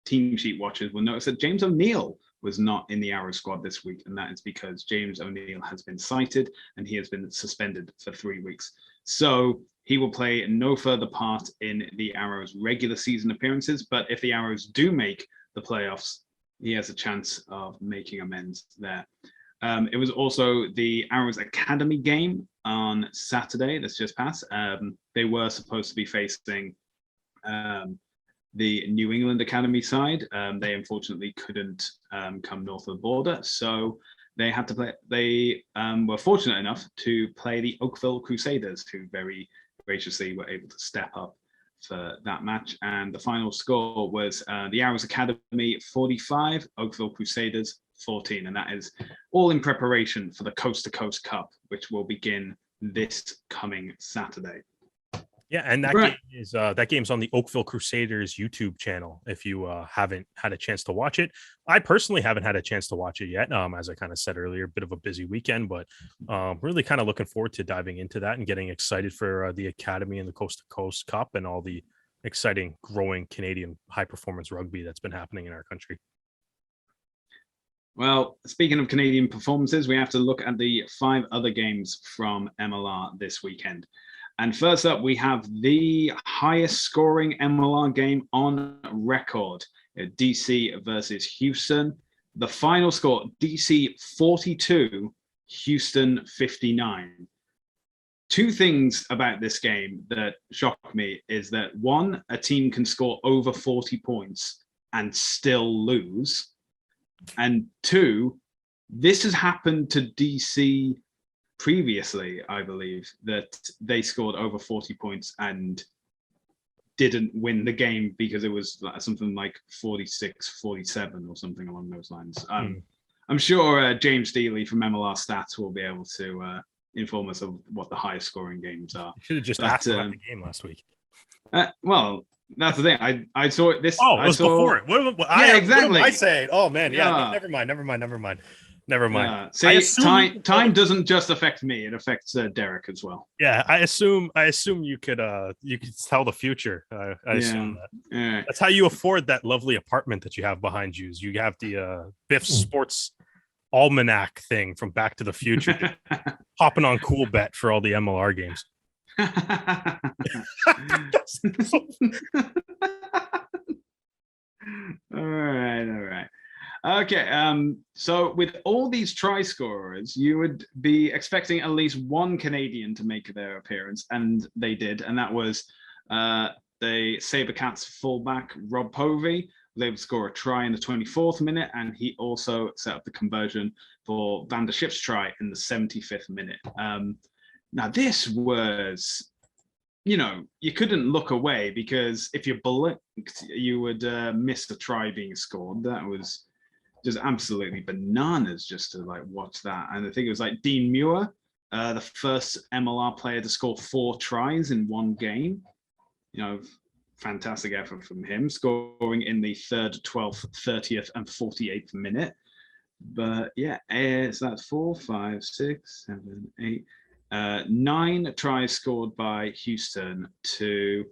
B: team sheet watchers will notice that James O'Neill was not in the Arrow squad this week, and that is because James O'Neill has been cited and he has been suspended for 3 weeks. So he will play no further part in the Arrows' regular season appearances, but if the Arrows do make the playoffs, he has a chance of making amends there. It was also the Arrows Academy game on Saturday that's just passed. They were supposed to be facing the New England Academy side. They unfortunately couldn't come north of the border, so they had to play. They were fortunate enough to play the Oakville Crusaders, who very graciously were able to step up for that match. And the final score was the Arrows Academy 45, Oakville Crusaders 14, and that is all in preparation for the Coast to Coast Cup, which will begin this coming Saturday.
C: Yeah, and that game's on the Oakville Crusaders YouTube channel. If you haven't had a chance to watch it, I personally haven't had a chance to watch it yet. As I kind of said earlier, a bit of a busy weekend, but really kind of looking forward to diving into that and getting excited for the Academy and the Coast to Coast Cup and all the exciting, growing Canadian high performance rugby that's been happening in our country.
B: Well, speaking of Canadian performances, we have to look at the 5 other games from MLR this weekend. And first up, we have the highest scoring MLR game on record, DC versus Houston. The final score, DC 42, Houston 59. 2 things about this game that shocked me is that 1, a team can score over 40 points and still lose. And 2, this has happened to DC previously, I believe, that they scored over 40 points and didn't win the game because it was something like 46-47 or something along those lines. I'm sure James Dealey from MLR Stats will be able to inform us of what the highest scoring games are.
C: You should have just asked about the game last week.
B: Well, that's the thing. I saw it this.
C: Oh, it was before it.
B: Exactly.
C: What am I saying? Oh man, yeah. Never mind.
B: Yeah. See, time doesn't just affect me; it affects Derek as well.
C: Yeah, I assume you could tell the future. I assume that. Yeah. That's how you afford that lovely apartment that you have behind you. You have the Biff Sports Almanac thing from Back to the Future, hopping on Cool Bet for all the MLR games.
B: All right. Okay, so with all these try scorers, you would be expecting at least one Canadian to make their appearance, and they did, and that was the Sabercats fullback Rob Povey. Was able to score a try in the 24th minute, and he also set up the conversion for Van der Schip's try in the 75th minute. Now, this was, you couldn't look away because if you blinked, you would miss the try being scored. That was just absolutely bananas just to watch that. And I think it was Dean Muir, the first MLR player to score 4 tries in one game. Fantastic effort from him, scoring in the 3rd, 12th, 30th, and 48th minute. But yeah, so that's 4, 5, 6, 7, 8. 9 tries scored by Houston to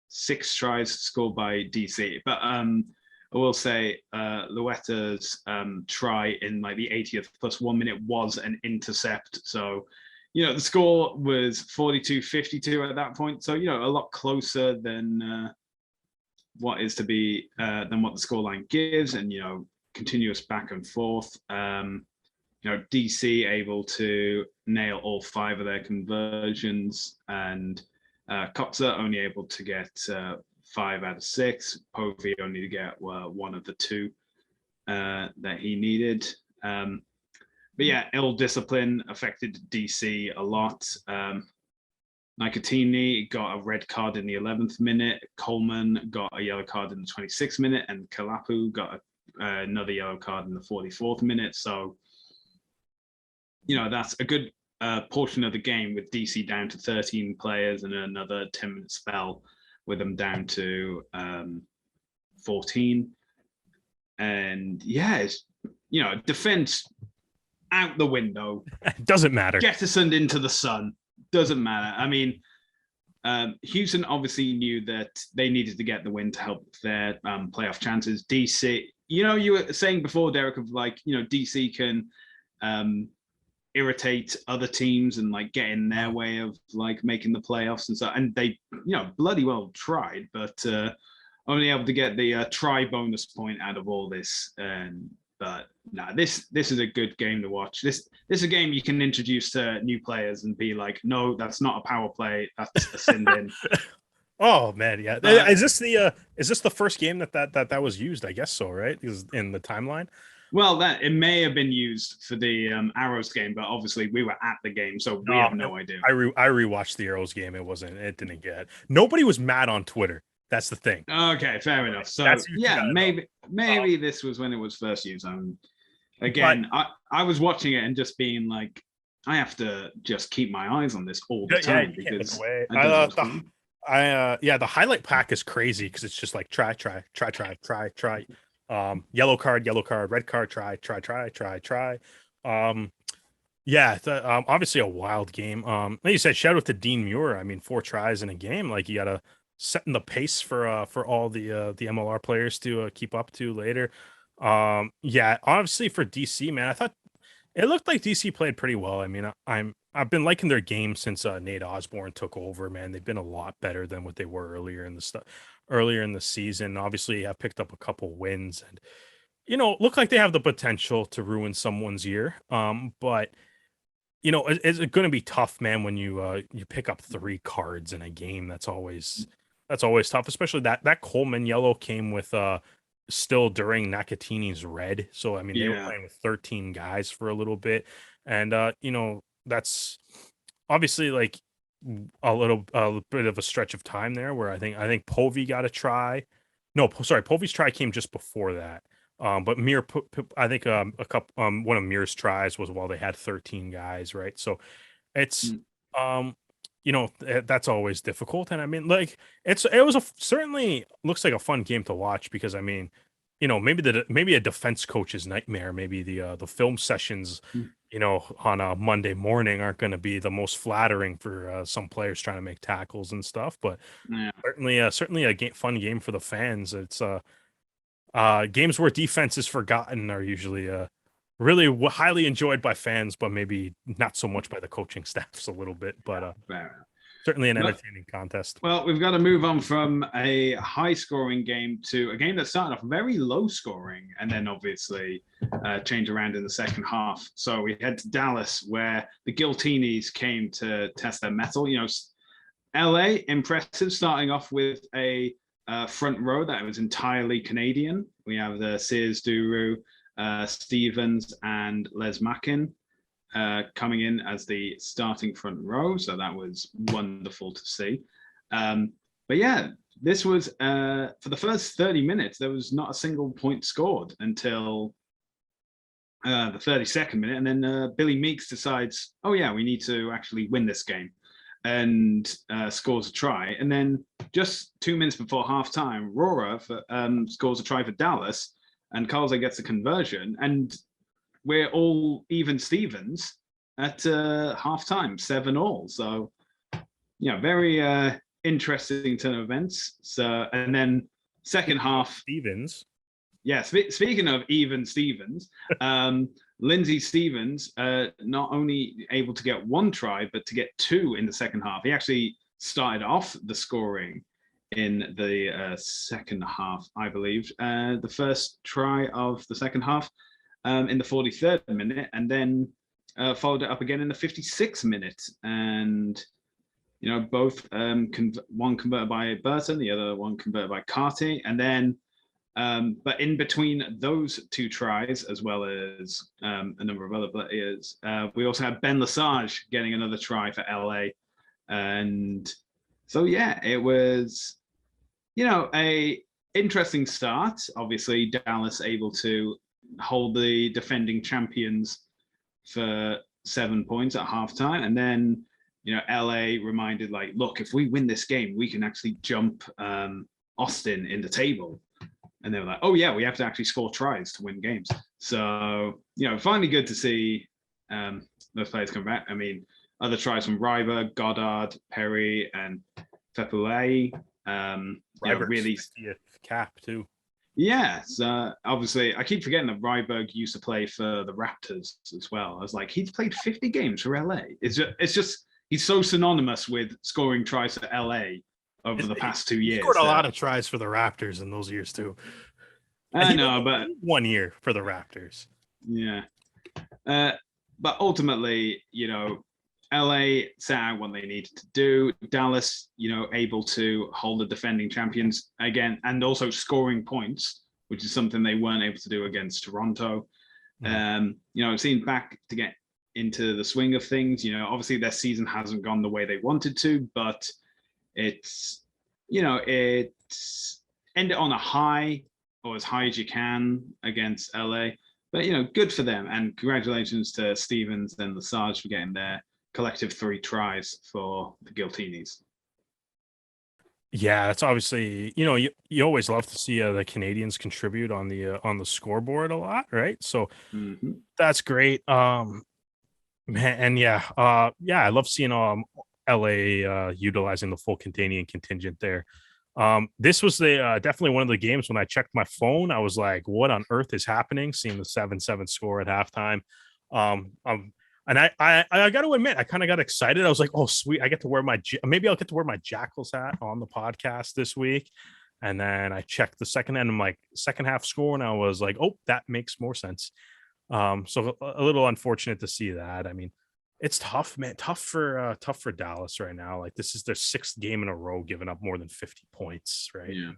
B: 6 tries scored by DC. But I will say Lueta's try in the 80th plus 1 minute was an intercept. So, the score was 42-52 at that point. So, a lot closer than what is to be than what the scoreline gives, and continuous back and forth. DC able to nail all 5 of their conversions, and Kotzer only able to get 5 out of 6. Povey only to get 1 of the 2 that he needed. But yeah, ill discipline affected DC a lot. Nicotini got a red card in the 11th minute. Coleman got a yellow card in the 26th minute, and Kalapu got another yellow card in the 44th minute. So, that's a good portion of the game with DC down to 13 players and another 10-minute spell with them down to 14. And yeah, it's, defense out the window.
C: Doesn't matter.
B: Jettisoned into the sun. Doesn't matter. I mean, Houston obviously knew that they needed to get the win to help their playoff chances. DC, you were saying before, Derek, of DC can irritate other teams and get in their way of making the playoffs and so, and they bloody well tried, but only able to get the try bonus point out of all this. But no, this is a good game to watch. This is a game you can introduce to new players and be like, no, that's not a power play, that's a sin bin.
C: Oh man, yeah. Is this the first game that was used? I guess so, right? Because in the timeline.
B: Well, that it may have been used for the Arrows game, but obviously we were at the game, so we have no idea.
C: I rewatched the Arrows game. It didn't get. Nobody was mad on Twitter. That's the thing.
B: Okay, fair enough. So yeah, maybe this was when it was first used. Again, I was watching it and just being like, I have to just keep my eyes on this all the time because
C: the highlight pack is crazy because it's just like try. Yellow card, red card, try. Obviously a wild game. Like you said, shout out to Dean Muir. I mean, 4 tries in a game. Like you gotta setting the pace for all the MLR players to keep up to later. Obviously for DC, man, I thought it looked like DC played pretty well. I mean, I've been liking their game since Nate Osborne took over. Man, they've been a lot better than what they were earlier in the season. Obviously, have picked up a couple wins and look like they have the potential to ruin someone's year. But it's going to be tough, man, when you pick up 3 cards in a game. That's always tough, especially that Coleman yellow came with still during Nakatini's red. So I mean, they were playing with 13 guys for a little bit, and that's obviously like a bit of a stretch of time there where I think Povey got a try. No, sorry, Povey's try came just before that. But Mir, I think one of Mir's tries was while they had 13 guys, right? So it's that's always difficult. And I mean, like it was certainly looks like a fun game to watch because I mean, maybe a defense coach's nightmare. Maybe the film sessions, on a Monday morning aren't going to be the most flattering for some players trying to make tackles and stuff. But certainly a fun game for the fans. It's games where defense is forgotten are usually really highly enjoyed by fans, but maybe not so much by the coaching staffs a little bit. But certainly an entertaining contest.
B: Well, we've got to move on from a high-scoring game to a game that started off very low-scoring and then obviously change around in the second half. So we head to Dallas, where the Giltinis came to test their mettle. LA, impressive, starting off with a front row that was entirely Canadian. We have the Sears, Duru, Stevens, and Les Mackin coming in as the starting front row. So that was wonderful to see. But yeah, this was for the first 30 minutes, there was not a single point scored until the 32nd minute. And then Billy Meeks decides, oh yeah, we need to actually win this game, and scores a try. And then just 2 minutes before halftime, Rora scores a try for Dallas, and Carlze gets a conversion. And we're all even Stevens at halftime, 7-7. So, very interesting turn of events. So, and then second half,
C: Stevens.
B: Yeah, speaking of even Stevens, Lindsay Stevens not only able to get 1 try, but to get 2 in the second half. He actually started off the scoring in the second half, I believe. The first try of the second half in the 43rd minute, and then followed it up again in the 56th minute. And both one converted by Burton, the other one converted by Carty, and then. But in between those 2 tries, as well as a number of other players, we also had Ben Lesage getting another try for LA. And so, yeah, it was, a interesting start. Obviously, Dallas able to hold the defending champions for 7 points at halftime. And then, LA reminded, like, look, if we win this game, we can actually jump Austin in the table. And they were like, oh, yeah, we have to actually score tries to win games. So, finally good to see those players come back. I mean, other tries from Ryberg, Goddard, Perry, and Fepulai. Really
C: cap, too.
B: Yeah. So, obviously, I keep forgetting that Ryberg used to play for the Raptors as well. I was like, he's played 50 games for LA. It's just he's so synonymous with scoring tries for LA. Over the past 2 years.
C: He scored a lot of tries for the Raptors in those years, too.
B: I know, but
C: 1 year for the Raptors.
B: Yeah. But ultimately, LA set out what they needed to do. Dallas, able to hold the defending champions again, and also scoring points, which is something they weren't able to do against Toronto. It seemed back to get into the swing of things. Obviously their season hasn't gone the way they wanted to, but it's ended on a high, or as high as you can, against LA. But good for them, and congratulations to Stevens and Lesage for getting their collective 3 tries for the Giltinis.
C: Yeah, that's obviously, you always love to see the Canadians contribute on the scoreboard a lot, right? So that's great. Man, and I love seeing LA utilizing the full Canadian contingent there. This was definitely one of the games when I checked my phone, I was like, what on earth is happening? Seeing the 7-7 score at halftime. And I got to admit, I kind of got excited. I was like, oh, sweet. I get to wear maybe I'll get to wear my Jackals hat on the podcast this week. And then I checked the second end, second half score, and I was like, oh, that makes more sense. So a little unfortunate to see that. I mean, it's tough, man. Tough for Dallas right now. Like, this is their 6th game in a row giving up more than 50 points, right?
B: Yeah.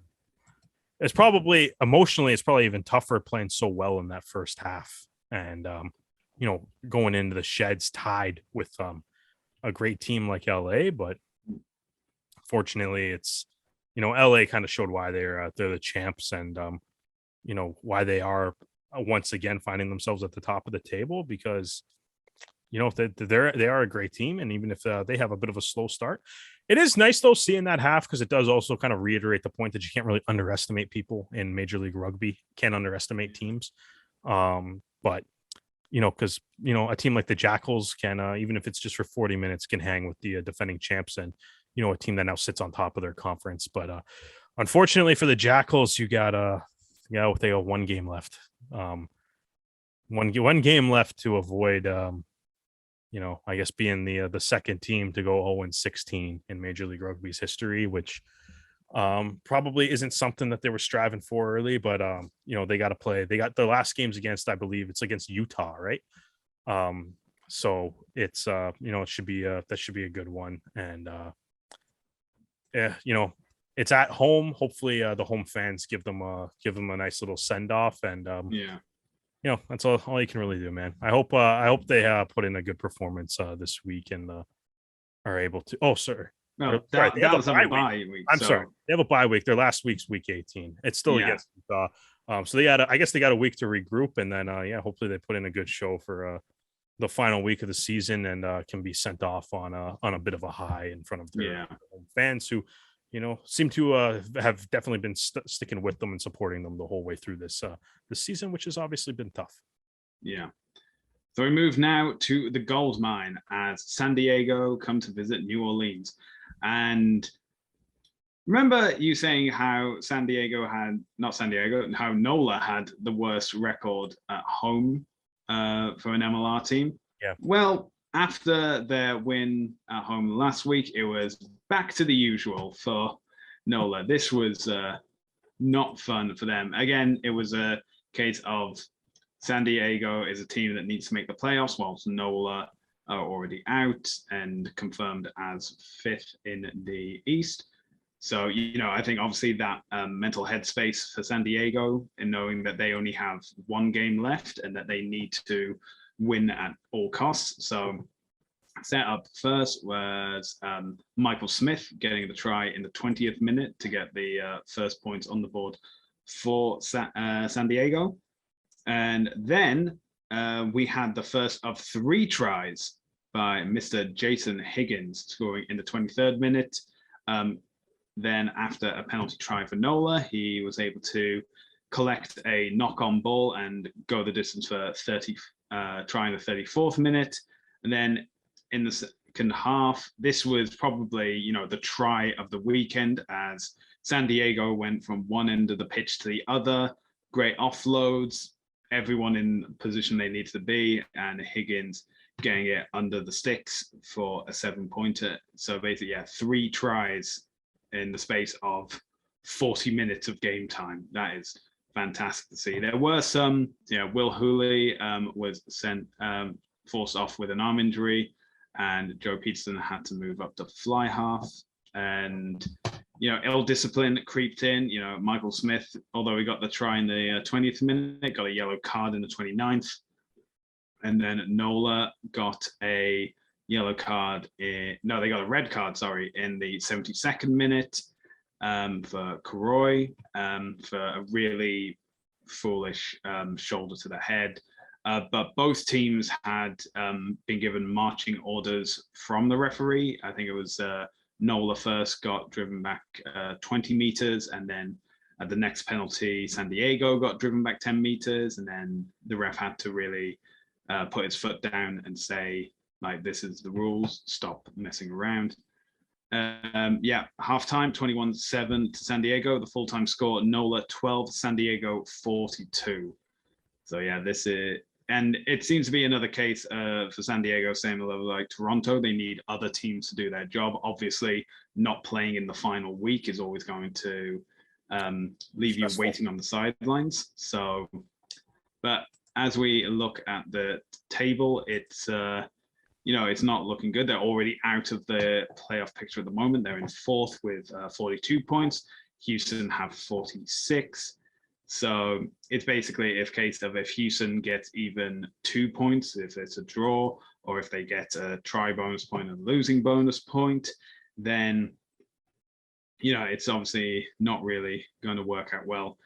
C: It's probably emotionally, it's probably even tougher playing so well in that first half. And going into the sheds tied with a great team like LA, but fortunately it's LA kind of showed why they're the champs, and why they are once again finding themselves at the top of the table, because they are a great team, and even if they have a bit of a slow start, it is nice though seeing that half, because it does also kind of reiterate the point that you can't really underestimate people in Major League Rugby. Can't underestimate teams, but because a team like the Jackals can, even if it's just for 40 minutes, can hang with the defending champs, and a team that now sits on top of their conference. But unfortunately for the Jackals, they got 1 game left. One game left to avoid, I guess being the second team to go 0-16 in Major League Rugby's history, which probably isn't something that they were striving for early, but they got to play. They got the last games against, I believe it's against Utah, right? So it's it should be that should be a good one, and it's at home. Hopefully the home fans give them a nice little send off, and that's all you can really do, man. I hope they put in a good performance this week, and are able to. Oh, sir.
B: No, that was on a bye week.
C: I'm sorry. They have a bye week. Their last week's week 18. It's still against Utah. So I guess they got a week to regroup, and then hopefully they put in a good show for the final week of the season, and can be sent off on a bit of a high in front of their fans, who seem to have definitely been sticking with them and supporting them the whole way through this season, which has obviously been tough.
B: Yeah. So we move now to the gold mine as San Diego come to visit New Orleans. And remember you saying how how NOLA had the worst record at home for an MLR team?
C: Yeah.
B: Well, after their win at home last week, it was back to the usual for NOLA. This was not fun for them. Again, it was a case of San Diego is a team that needs to make the playoffs, whilst NOLA are already out and confirmed as 5th in the East. So, I think obviously that mental headspace for San Diego in knowing that they only have 1 game left and that they need to win at all costs. So set up first was Michael Smith getting the try in the 20th minute to get the first points on the board for San Diego. And then we had the first of 3 tries by Mr. Jason Higgins scoring in the 23rd minute. Then after a penalty try for NOLA, he was able to collect a knock-on ball and go the distance for try in the 34th minute. And then in the second half, this was probably, the try of the weekend, as San Diego went from one end of the pitch to the other. Great offloads, everyone in the position they need to be, and Higgins getting it under the sticks for a 7-pointer. So basically, 3 tries in the space of 40 minutes of game time. That is fantastic to see. There were some, Will Hooley was forced off with an arm injury. and Joe Peterson had to move up to fly half. And ill discipline creeped in. Michael Smith, although he got the try in the 20th minute, got a yellow card in the 29th. And then Nola got a yellow card. They got a red card, in the 72nd minute for Karoy for a really foolish shoulder to the head. But both teams had been given marching orders from the referee. I think it was Nola first got driven back 20 meters, and then at the next penalty, San Diego got driven back 10 meters, and then the ref had to really put his foot down and say, like, this is the rules, stop messing around. Halftime 21-7 to San Diego. The full-time score, Nola 12, San Diego 42. So this is, and it seems to be another case for San Diego, same level like Toronto. They need other teams to do their job. Obviously, not playing in the final week is always going to leave you waiting on the sidelines. So, but as we look at the table, it's it's not looking good. They're already out of the playoff picture at the moment. They're in fourth with 42 points. Houston have 46. So it's basically a case of if Houston gets even 2 points, if it's a draw, or if they get a try bonus point and losing bonus point, then it's obviously not really going to work out well.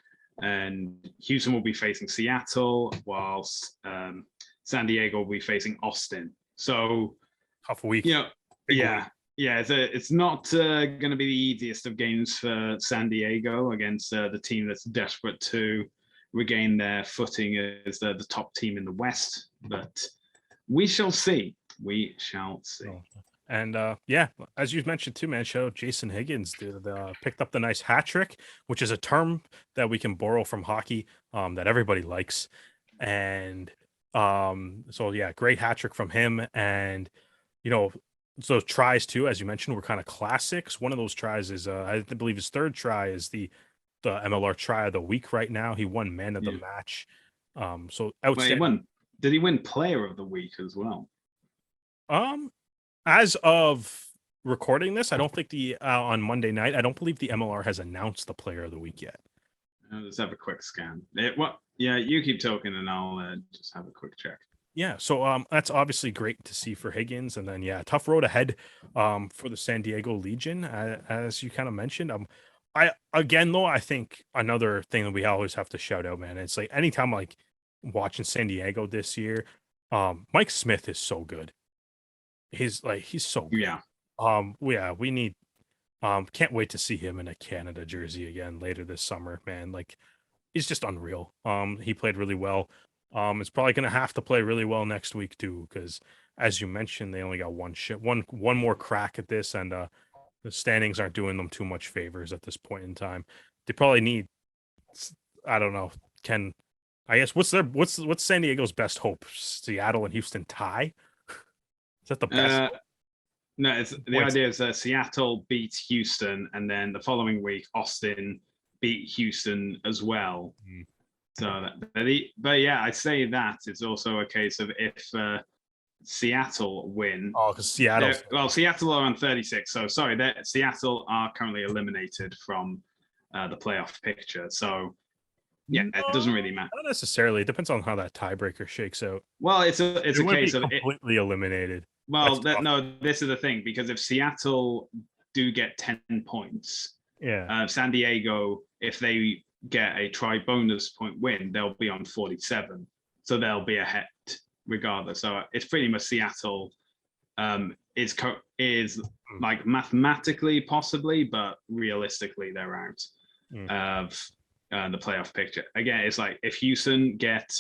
B: And Houston will be facing Seattle, whilst San Diego will be facing Austin. So
C: tough week.
B: It's not going to be the easiest of games for San Diego against the team that's desperate to regain their footing as the top team in the West. But we shall see. We shall see.
C: And as you mentioned too, man, Jason Higgins picked up the nice hat trick, which is a term that we can borrow from hockey that everybody likes. And great hat trick from him. And so tries too, as you mentioned, were kind of classics. One of those tries is I believe his third try is the MLR try of the week right now. He won man of the match. So outstanding.
B: Did he win player of the week as well?
C: As of recording this, I don't think on Monday night, I don't believe the MLR has announced the player of the week yet.
B: Let's have a quick scan. You keep talking and I'll just have a quick check.
C: Yeah, so that's obviously great to see for Higgins, and then tough road ahead for the San Diego Legion, as you kind of mentioned. I think another thing that we always have to shout out, man, it's like anytime like watching San Diego this year, Mike Smith is so good. He's so good. We need can't wait to see him in a Canada jersey again later this summer, man. Like, he's just unreal. He played really well. It's probably going to have to play really well next week too, because as you mentioned, they only got one more crack at this, and the standings aren't doing them too much favors at this point in time. They probably need, I don't know, what's San Diego's best hope? Seattle and Houston tie? Is that the best?
B: No, the idea is Seattle beats Houston, and then the following week Austin beat Houston as well. So, I say that it's also a case of if Seattle win.
C: Oh, because
B: Seattle are on 36. So sorry, Seattle are currently eliminated from the playoff picture. So it doesn't really matter.
C: Not necessarily. It depends on how that tiebreaker shakes out.
B: Well, it's a case of
C: completely eliminated.
B: Well, this is the thing, because if Seattle do get 10 points, San Diego, if they get a try bonus point win, they'll be on 47, so they'll be ahead regardless. So it's pretty much Seattle is like mathematically possibly, but realistically they're out of the playoff picture. Again, it's like if Houston get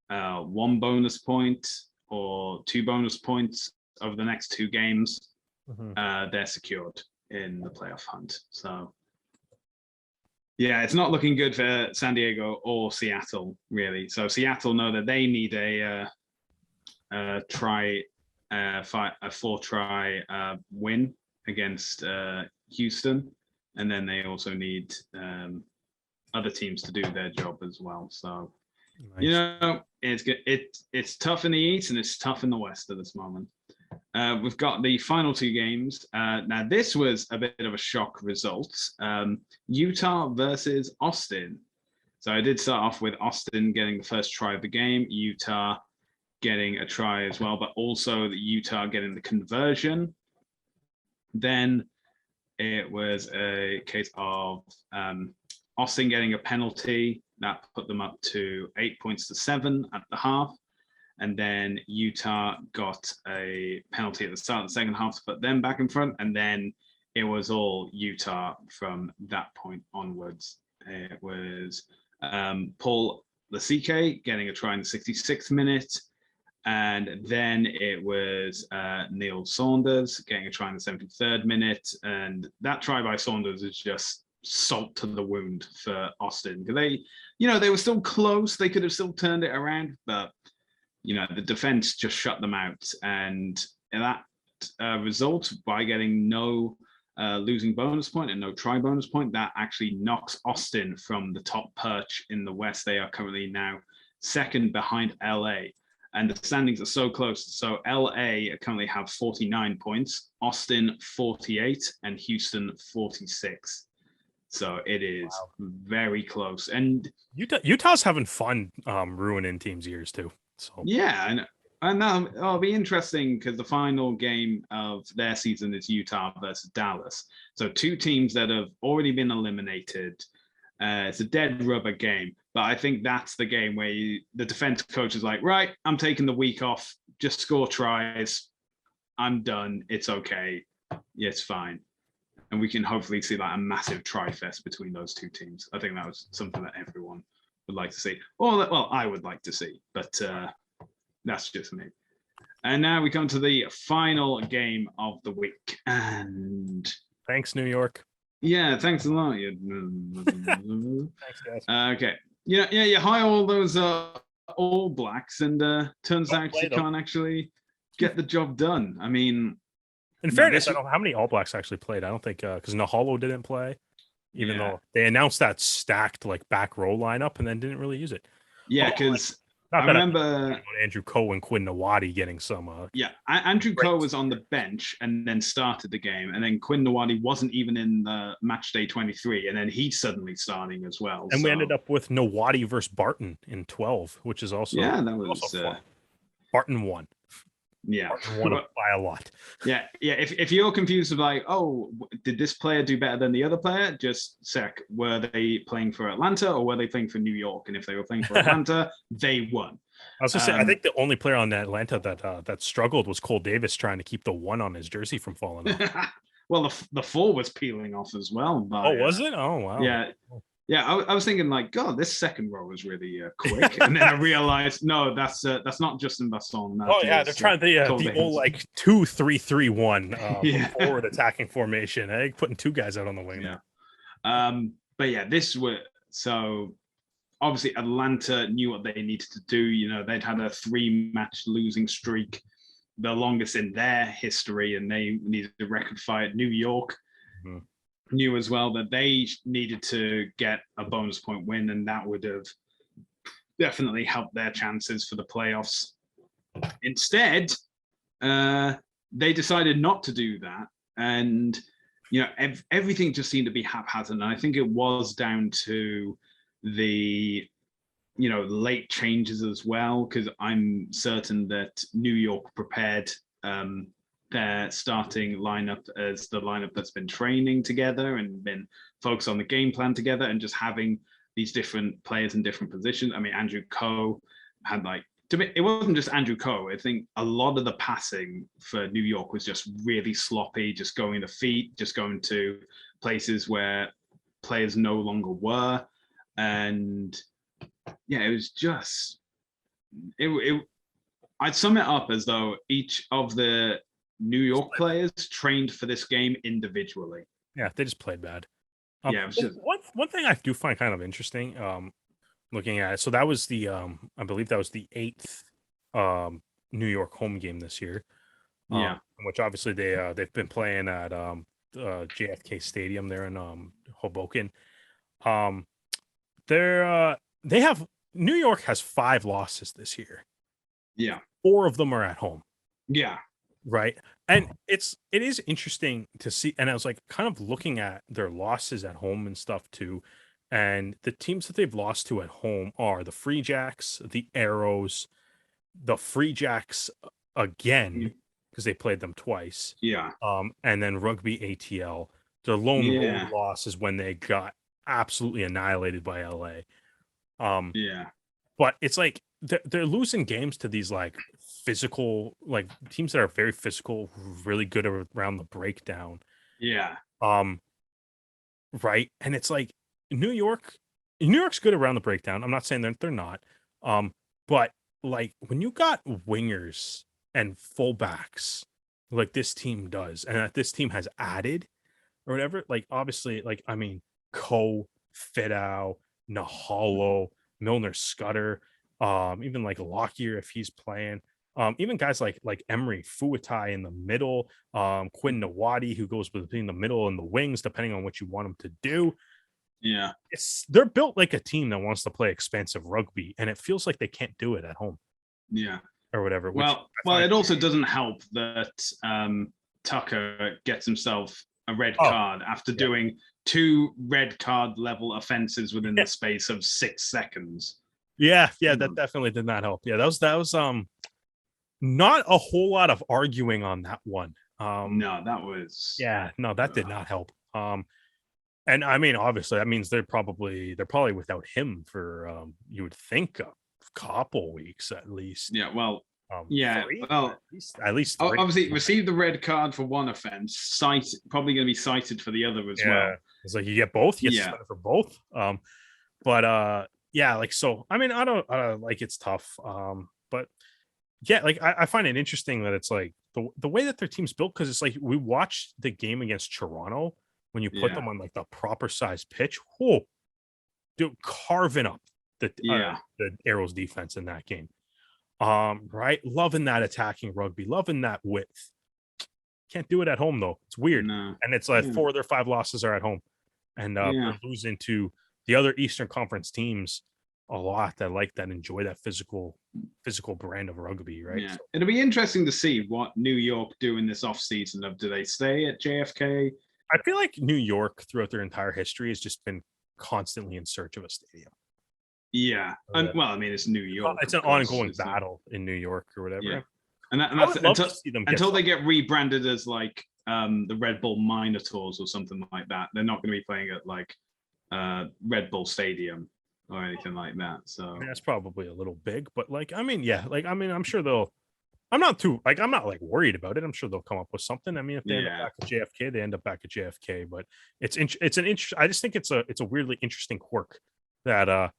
B: 1 bonus point or 2 bonus points over the next 2 games, they're secured in the playoff hunt. So it's not looking good for San Diego or Seattle, really. So Seattle know that they need a 4-try win against Houston, and then they also need other teams to do their job as well. So nice. It's good. It's tough in the East and it's tough in the West at this moment. we've got the final two games. Now, this was a bit of a shock result. Utah versus Austin. So I did start off with Austin getting the first try of the game, Utah getting a try as well, but also the Utah getting the conversion. Then it was a case of Austin getting a penalty that put them up to 8 points to 7 at the half. And then Utah got a penalty at the start of the second half to put them back in front. And then it was all Utah from that point onwards. It was Paul Lasike getting a try in the 66th minute. And then it was Neil Saunders getting a try in the 73rd minute. And that try by Saunders is just salt to the wound for Austin. Because they were still close. They could have still turned it around, but the defense just shut them out. And that result, by getting no losing bonus point and no try bonus point, that actually knocks Austin from the top perch in the West. They are currently now second behind LA. And the standings are so close. So LA currently have 49 points, Austin 48, and Houston 46. So it is very close. And
C: Utah's having fun ruining teams' years too. So
B: yeah, and it'll be interesting because the final game of their season is Utah versus Dallas. So two teams that have already been eliminated. It's a dead rubber game, but I think that's the game where the defense coach is like, right, I'm taking the week off, just score tries. I'm done. It's okay. Yeah, it's fine. And we can hopefully see like a massive try fest between those two teams. I think that was something that everyone would like to see. Well, I would like to see, but that's just me. And now we come to the final game of the week. And
C: thanks, New York.
B: Yeah, thanks a lot.
C: Thanks, guys.
B: Okay. Yeah, you hire all those All Blacks, and turns out you can't actually get the job done. I mean,
C: in fairness, I don't know how many All Blacks actually played. I don't think because Naholo didn't play, even though they announced that stacked like back row lineup and then didn't really use it.
B: Yeah, because I remember
C: Andrew Coe and Quinn Nawadi getting some.
B: Andrew Coe was on the bench and then started the game, and then Quinn Nawadi wasn't even in the match day 23, and then he's suddenly starting as well.
C: And we ended up with Nawadi versus Barton in 12, which is also
B: that was
C: also fun. Barton won.
B: Yeah,
C: Barton won by a lot.
B: Yeah. If you're confused of like, oh, did this player do better than the other player? Just sec. Were they playing for Atlanta or were they playing for New York? And if they were playing for Atlanta, they won.
C: I was gonna say, I think the only player on Atlanta that struggled was Cole Davis trying to keep the 1 on his jersey from falling off.
B: Well, the 4 was peeling off as well.
C: Was it? Oh, wow.
B: Yeah. Yeah, I was thinking like, God, this second row was really quick, and then I realized, no, that's not Justin Basson.
C: They're trying the old like 2-3-3-1 forward attacking formation. Putting 2 guys out on the wing.
B: Yeah, but yeah, this was so obviously Atlanta knew what they needed to do. They'd had a 3-match losing streak, the longest in their history, and they needed to rectify it. New York. Mm-hmm. Knew as well that they needed to get a bonus point win, and that would have definitely helped their chances for the playoffs. Instead, they decided not to do that, and everything just seemed to be haphazard. And I think it was down to the late changes as well, because I'm certain that New York prepared their starting lineup as the lineup that's been training together and been focused on the game plan together, and just having these different players in different positions. I mean, Andrew Coe had it wasn't just Andrew Coe. I think a lot of the passing for New York was just really sloppy, just going to feet, just going to places where players no longer were. And yeah, it was just, I'd sum it up as though each of the New York players trained for this game individually.
C: Yeah, they just played bad. One thing I do find kind of interesting, looking at it. So that was the, I believe that was the 8th New York home game this year. Which obviously they've been playing at JFK Stadium there in Hoboken. They have New York has 5 losses this year.
B: Yeah,
C: 4 of them are at home.
B: Yeah.
C: Right. And it is interesting to see. And I was like kind of looking at their losses at home and stuff too. And the teams that they've lost to at home are the Free Jacks, the Arrows, the Free Jacks again, because they played them twice.
B: Yeah.
C: And then Rugby ATL. Their lone road
B: Yeah.
C: loss is when they got absolutely annihilated by LA.
B: Yeah.
C: But it's like they're losing games to these like physical, like teams that are very physical, really good around the breakdown.
B: Yeah.
C: Right. And it's like New York's good around the breakdown. I'm not saying they're not. But like when you got wingers and fullbacks like this team does, and that this team has added or whatever, like obviously, like I mean, Fidow, Nahalo, Milner Scudder, even like Lockyer if he's playing. Even guys like Emery Fuatai in the middle, Quinn Nawadi, who goes between the middle and the wings, depending on what you want him to do.
B: Yeah.
C: They're built like a team that wants to play expansive rugby, and it feels like they can't do it at home.
B: Yeah.
C: Or whatever.
B: Well, it also doesn't help that Tucker gets himself a red card after doing 2 red card level offenses within the space of 6 seconds.
C: Yeah, that definitely did not help. Yeah, that was not a whole lot of arguing on that one.
B: No, that was
C: that did not help. And I mean, obviously, that means they're probably without him for you would think a couple weeks at least.
B: Yeah, well,
C: 3, well, at least 3.
B: Obviously, received the red card for one offense. Probably going to be cited for the other as well.
C: It's like you get both. You get for both. But like so. I mean, I don't like it's tough. But yeah, like I find it interesting that it's like the way that their team's built, because it's like we watched the game against Toronto when you put them on like the proper size pitch. Whoa, dude, carving up the Arrows defense in that game. Right, loving that attacking rugby, loving that width. Can't do it at home though. It's weird.
B: No.
C: And it's like 4 of their 5 losses are at home, and they're losing to the other Eastern Conference teams a lot that like that, enjoy that physical brand of rugby, right?
B: Yeah. So it'll be interesting to see what New York do in this off season. Do they stay at JFK?
C: I feel like New York throughout their entire history has just been constantly in search of a stadium.
B: Yeah. Well, I mean, it's New York.
C: It's an ongoing battle in New York or whatever.
B: Yeah. And that's until they get rebranded as like the Red Bull Minotaurs or something like that. They're not going to be playing at like Red Bull Stadium or anything like that. So
C: I mean, that's probably a little big, but like, I mean, I'm sure they'll. I'm not like worried about it. I'm sure they'll come up with something. I mean, if they end up back at JFK, they end up back at JFK. But I just think it's a weirdly interesting quirk that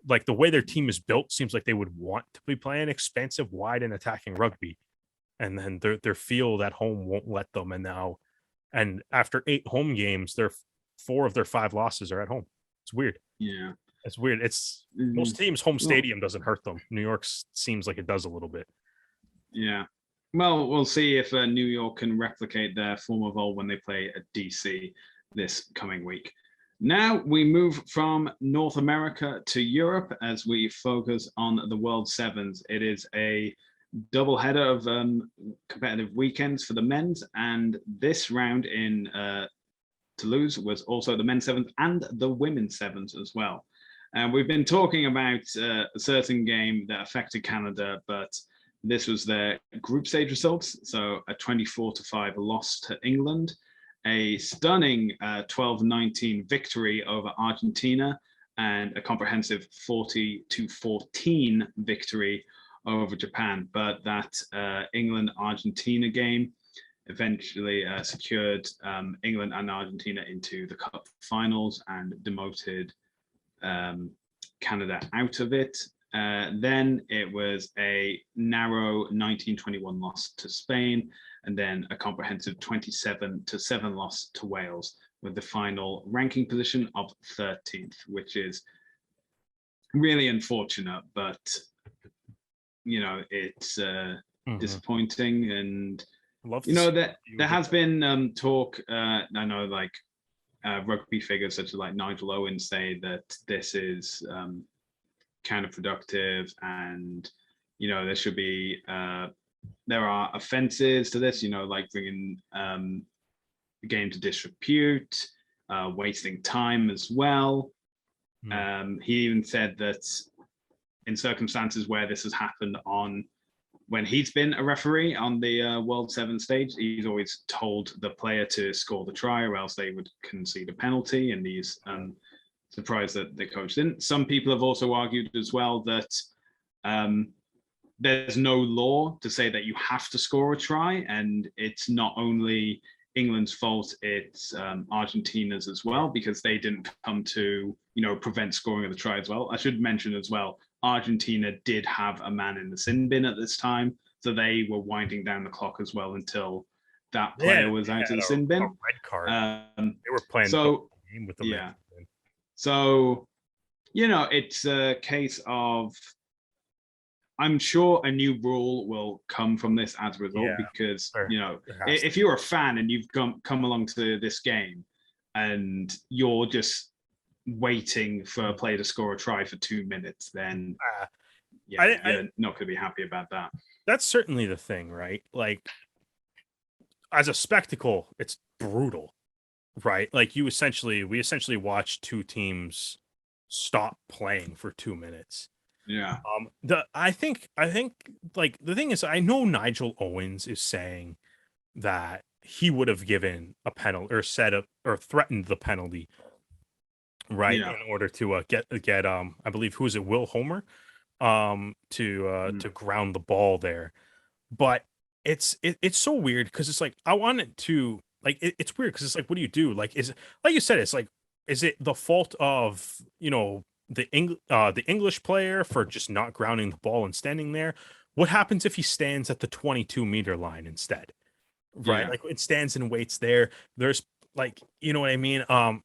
C: like the way their team is built seems like they would want to be playing expansive, wide, and attacking rugby, and then their field at home won't let them. And after 8 home games, 4 of their 5 losses are at home. It's weird.
B: Yeah,
C: it's weird. It's most teams' home stadium doesn't hurt them. New York seems like it does a little bit.
B: Yeah. Well, we'll see if New York can replicate their form of old when they play at DC this coming week. Now we move from North America to Europe as we focus on the World Sevens. It is a doubleheader of competitive weekends for the men's, and this round in Toulouse was also the men's sevens and the women's sevens as well. And we've been talking about a certain game that affected Canada, but this was their group stage results. So a 24-5 loss to England, a stunning 12-19 victory over Argentina, and a comprehensive 40-14 victory over Japan. But that England-Argentina game eventually secured England and Argentina into the cup finals and demoted Canada out of it. Then it was a narrow 19-21 loss to Spain, and then a comprehensive 27-7 loss to Wales, with the final ranking position of 13th, which is really unfortunate, but it's disappointing. And that there has been talk. I know, like rugby figures such as like Nigel Owen say that this is counterproductive, and there should be there are offenses to this, like bringing the game to disrepute, wasting time as well. He even said that in circumstances where this has happened when he's been a referee on the World 7 stage, he's always told the player to score the try or else they would concede a penalty, and he's surprised that the coach didn't. Some people have also argued as well that there's no law to say that you have to score a try, and it's not only England's fault, it's Argentina's as well, because they didn't come to prevent scoring of the try as well. I should mention as well, Argentina did have a man in the sin bin at this time, so they were winding down the clock as well until that player was out of the sin bin.
C: A red card. They were playing the game with the red bin.
B: So it's a case of, I'm sure a new rule will come from this as a result, because if you're a fan and you've come along to this game and you're just waiting for a player to score a try for 2 minutes, then you're not going to be happy about that.
C: That's certainly the thing, right? Like, as a spectacle, it's brutal, right? Like, we essentially watched two teams stop playing for 2 minutes.
B: Yeah.
C: I think like the thing is, I know Nigel Owens is saying that he would have given a penalty or threatened the penalty, right, in order to get I believe, who is it, Will Homer, to ground the ball there. But it's so weird, because it's like, I want it to, like, it's weird because it's like, what do you do? Like, is, like you said, it's like, is it the fault of the English player for just not grounding the ball and standing there? What happens if he stands at the 22-meter line instead? Right, like, it stands and waits there. There's, like, you know what I mean?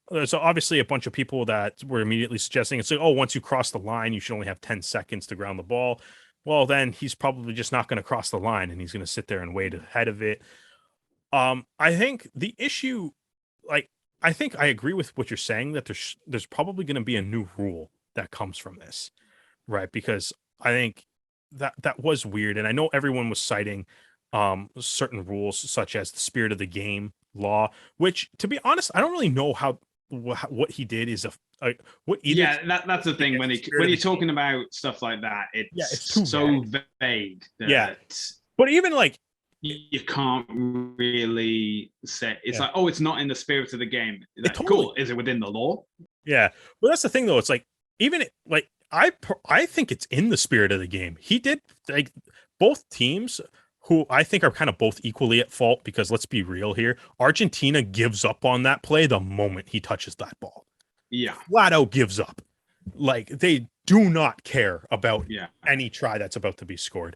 C: There's obviously a bunch of people that were immediately suggesting it's like, oh, once you cross the line, you should only have 10 seconds to ground the ball. Well, then he's probably just not going to cross the line, and he's going to sit there and wait ahead of it. I think the issue, like, I think I agree with what you're saying, that there's probably going to be a new rule that comes from this, right? Because I think that was weird, and I know everyone was citing certain rules, such as the spirit of the game law, which, to be honest, I don't really know what he did is what either.
B: Yeah, that's the thing, when you're talking about stuff like that, it's so vague that
C: but even like,
B: you can't really say it's like, oh, it's not in the spirit of the game. Like,
C: totally,
B: cool. Is it within the law?
C: Yeah. Well, that's the thing, though. It's like, even like, I think it's in the spirit of the game. He did, like, both teams, who I think are kind of both equally at fault, because let's be real here, Argentina gives up on that play the moment he touches that ball.
B: Yeah.
C: Flat out gives up. Like, they do not care about any try that's about to be scored.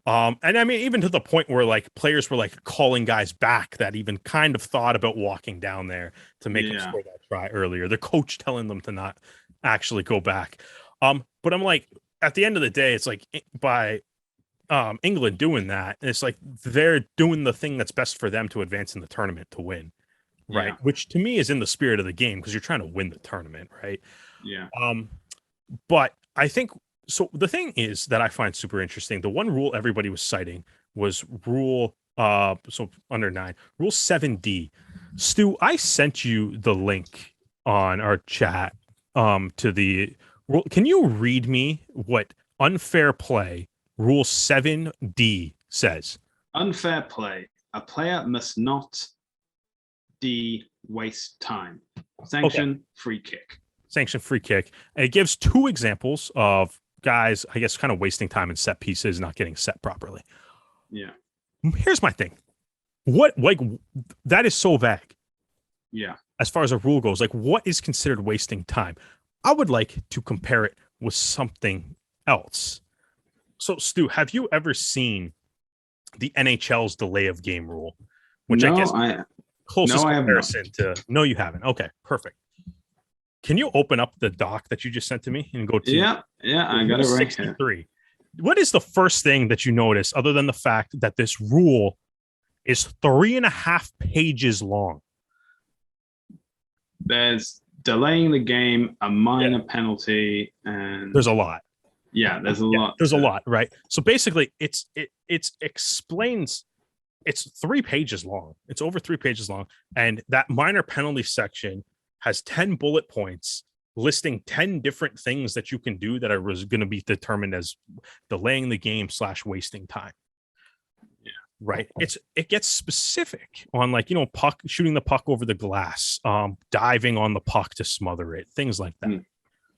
C: And I mean, even to the point where, like, players were, like, calling guys back that even kind of thought about walking down there to make them score that try earlier. The coach telling them to not actually go back. But I'm like, at the end of the day, it's like, by England doing that, it's like they're doing the thing that's best for them to advance in the tournament, to win, right? Yeah. Which to me is in the spirit of the game, because you're trying to win the tournament, right?
B: Yeah.
C: But I think, so the thing is that I find super interesting, the one rule everybody was citing was rule so under 9, rule 7D. Stu, I sent you the link on our chat to the rule. Can you read me what unfair play rule 7D says?
B: Unfair play. A player must not waste time. Sanction, free kick.
C: Sanction, free kick. And it gives 2 examples of guys, I guess, kind of wasting time in set pieces, not getting set properly.
B: Yeah.
C: Here's my thing. What, like, that is so vague.
B: Yeah.
C: As far as a rule goes, like, what is considered wasting time? I would like to compare it with something else. So, Stu, have you ever seen the NHL's delay of game rule? Which I guess closest comparison to. No, you haven't. Okay, perfect. Can you open up the doc that you just sent to me and go to?
B: Yeah, I got it right 63.
C: Here. What is the first thing that you notice, other than the fact that this rule is 3.5 pages long?
B: There's delaying the game, a minor penalty, and
C: there's a lot.
B: Yeah, there's a lot.
C: There's a lot, right? So basically, it explains. It's 3 pages long. It's over 3 pages long, and that minor penalty section has 10 bullet points listing 10 different things that you can do that are going to be determined as delaying the game / wasting time.
B: Yeah.
C: Right. It gets specific on, like, puck, shooting the puck over the glass, diving on the puck to smother it, things like that.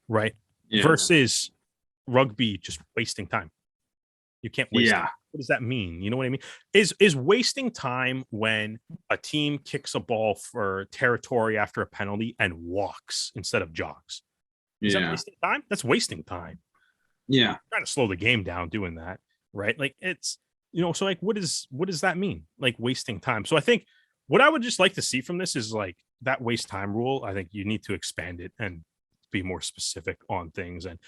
C: Right. Yeah. Versus rugby just wasting time. You can't waste time. What does that mean? You know what I mean? Is wasting time when a team kicks a ball for territory after a penalty and walks instead of jogs? Is that wasting time? That's wasting time.
B: Yeah.
C: Trying to slow the game down doing that, right? Like, it's, so like, what does that mean? Like, wasting time. So I think what I would just like to see from this is, like, that waste time rule. I think you need to expand it and be more specific on things. And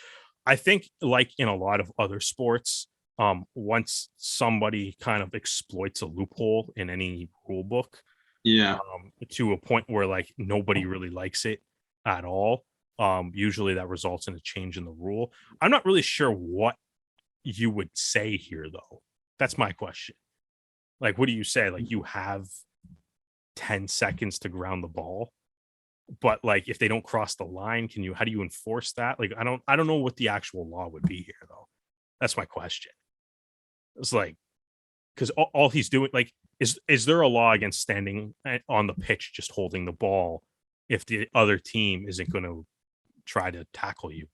C: I think, like in a lot of other sports, once somebody kind of exploits a loophole in any rule book, to a point where, like, nobody really likes it at all, usually that results in a change in the rule. I'm not really sure what you would say here, though. That's my question. Like, what do you say? Like, you have 10 seconds to ground the ball, but, like, if they don't cross the line, how do you enforce that? Like, I don't know what the actual law would be here, though. That's my question. It's like, because all he's doing, like, is there a law against standing on the pitch just holding the ball if the other team isn't going to try to tackle you?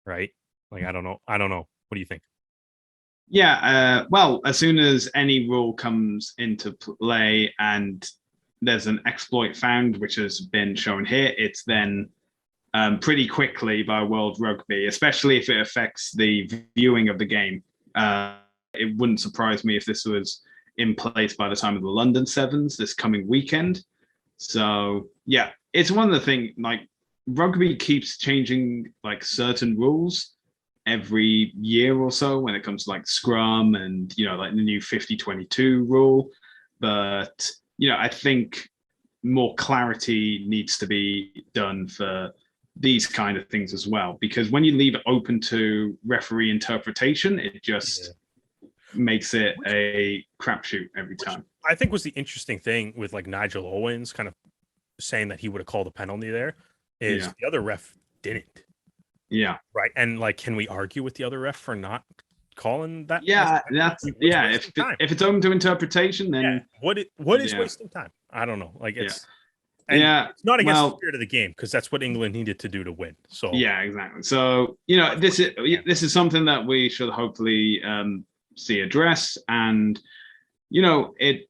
C: Right? Like, I don't know. What do you think?
B: Yeah. Well, as soon as any rule comes into play and there's an exploit found, which has been shown here, it's then pretty quickly by World Rugby, especially if it affects the viewing of the game. It wouldn't surprise me if this was in place by the time of the London Sevens this coming weekend. So yeah, it's one of the things, like, rugby keeps changing, like, certain rules every year or so when it comes to, like, scrum and, like the new 50-22 rule. But, I think more clarity needs to be done for these kind of things as well, because when you leave it open to referee interpretation, it just makes it a crapshoot every time.
C: I think was the interesting thing with, like, Nigel Owens kind of saying that he would have called a penalty there is the other ref didn't.
B: Yeah.
C: Right. And, like, can we argue with the other ref for not calling that?
B: Yeah, if it's open to interpretation, then
C: what is wasting time? I don't know. Like, it's it's not against the spirit of the game, because that's what England needed to do to win. So
B: yeah, exactly. So this is something that we should hopefully see addressed, and it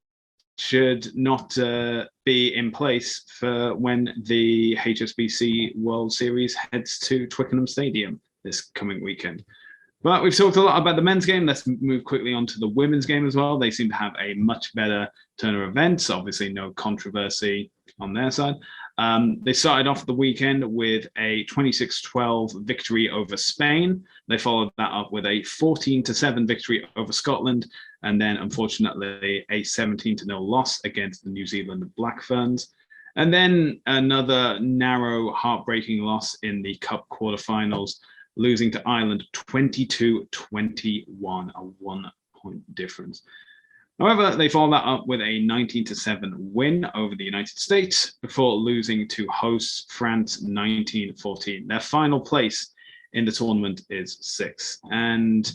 B: should not be in place for when the HSBC World Series heads to Twickenham Stadium this coming weekend. But we've talked a lot about the men's game. Let's move quickly on to the women's game as well. They seem to have a much better turn of events. Obviously, no controversy on their side. They started off the weekend with a 26-12 victory over Spain. They followed that up with a 14-7 victory over Scotland, and then, unfortunately, a 17-0 loss against the New Zealand Black Ferns. And then another narrow, heartbreaking loss in the Cup quarterfinals, losing to Ireland 22-21, a 1-point difference. However, they followed that up with a 19-7 win over the United States before losing to hosts France 19-14. Their final place in the tournament is 6th. And,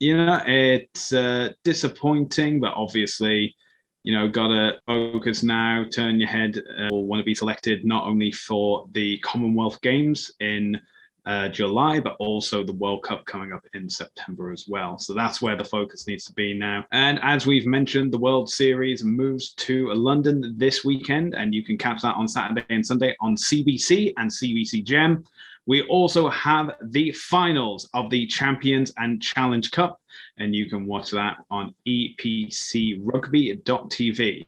B: it's disappointing, but obviously, got to focus now, turn your head, or want to be selected not only for the Commonwealth Games in July, but also the World Cup coming up in September as well. So that's where the focus needs to be now. And as we've mentioned, the World Series moves to London this weekend, and you can catch that on Saturday and Sunday on CBC and CBC Gem. We also have the finals of the Champions and Challenge Cup, and you can watch that on epcrugby.tv.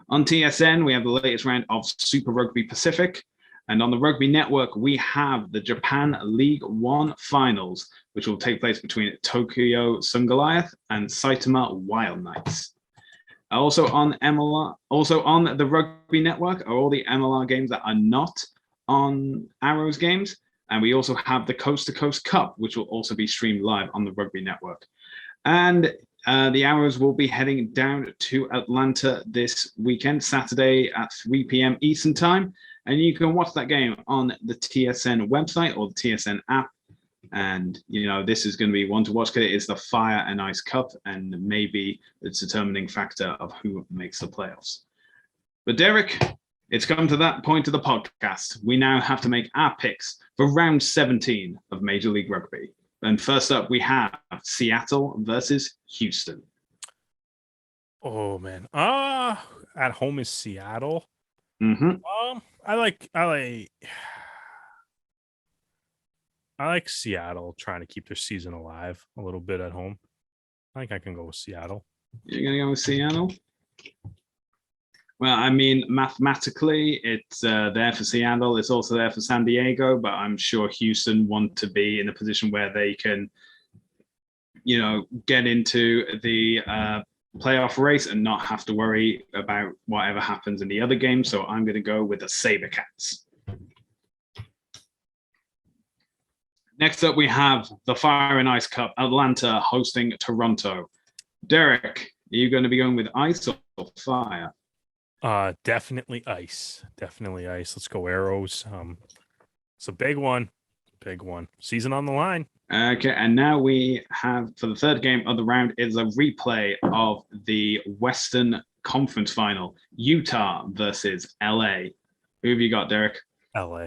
B: On TSN, we have the latest round of Super Rugby Pacific. And on the Rugby Network, we have the Japan League One finals, which will take place between Tokyo Sungoliath and Saitama Wild Knights. Also on the Rugby Network are all the MLR games that are not on Arrows games. And we also have the Coast to Coast Cup, which will also be streamed live on the Rugby Network. And the Arrows will be heading down to Atlanta this weekend, Saturday at 3 p.m. Eastern Time. And you can watch that game on the TSN website or the TSN app. And, this is going to be one to watch because it is the Fire and Ice Cup and maybe the determining factor of who makes the playoffs. But Derek, it's come to that point of the podcast. We now have to make our picks for round 17 of Major League Rugby. And first up, we have Seattle versus Houston.
C: Oh, man. At home is Seattle.
B: Mm-hmm.
C: I like Seattle trying to keep their season alive a little bit at home. I think I can go with Seattle.
B: You're going to go with Seattle? Well, I mean, mathematically, it's there for Seattle. It's also there for San Diego, but I'm sure Houston want to be in a position where they can, get into the playoff race and not have to worry about whatever happens in the other game. So I'm going to go with the SaberCats. Next up, we have the Fire and Ice Cup, Atlanta hosting Toronto. Derek, are you going to be going with ice or fire?
C: Definitely ice. Definitely ice. Let's go Arrows. It's a big one. Big one. Season on the line.
B: Okay, and now we have, for the third game of the round, is a replay of the Western Conference Final. Utah versus LA. Who have you got, Derek?
C: LA.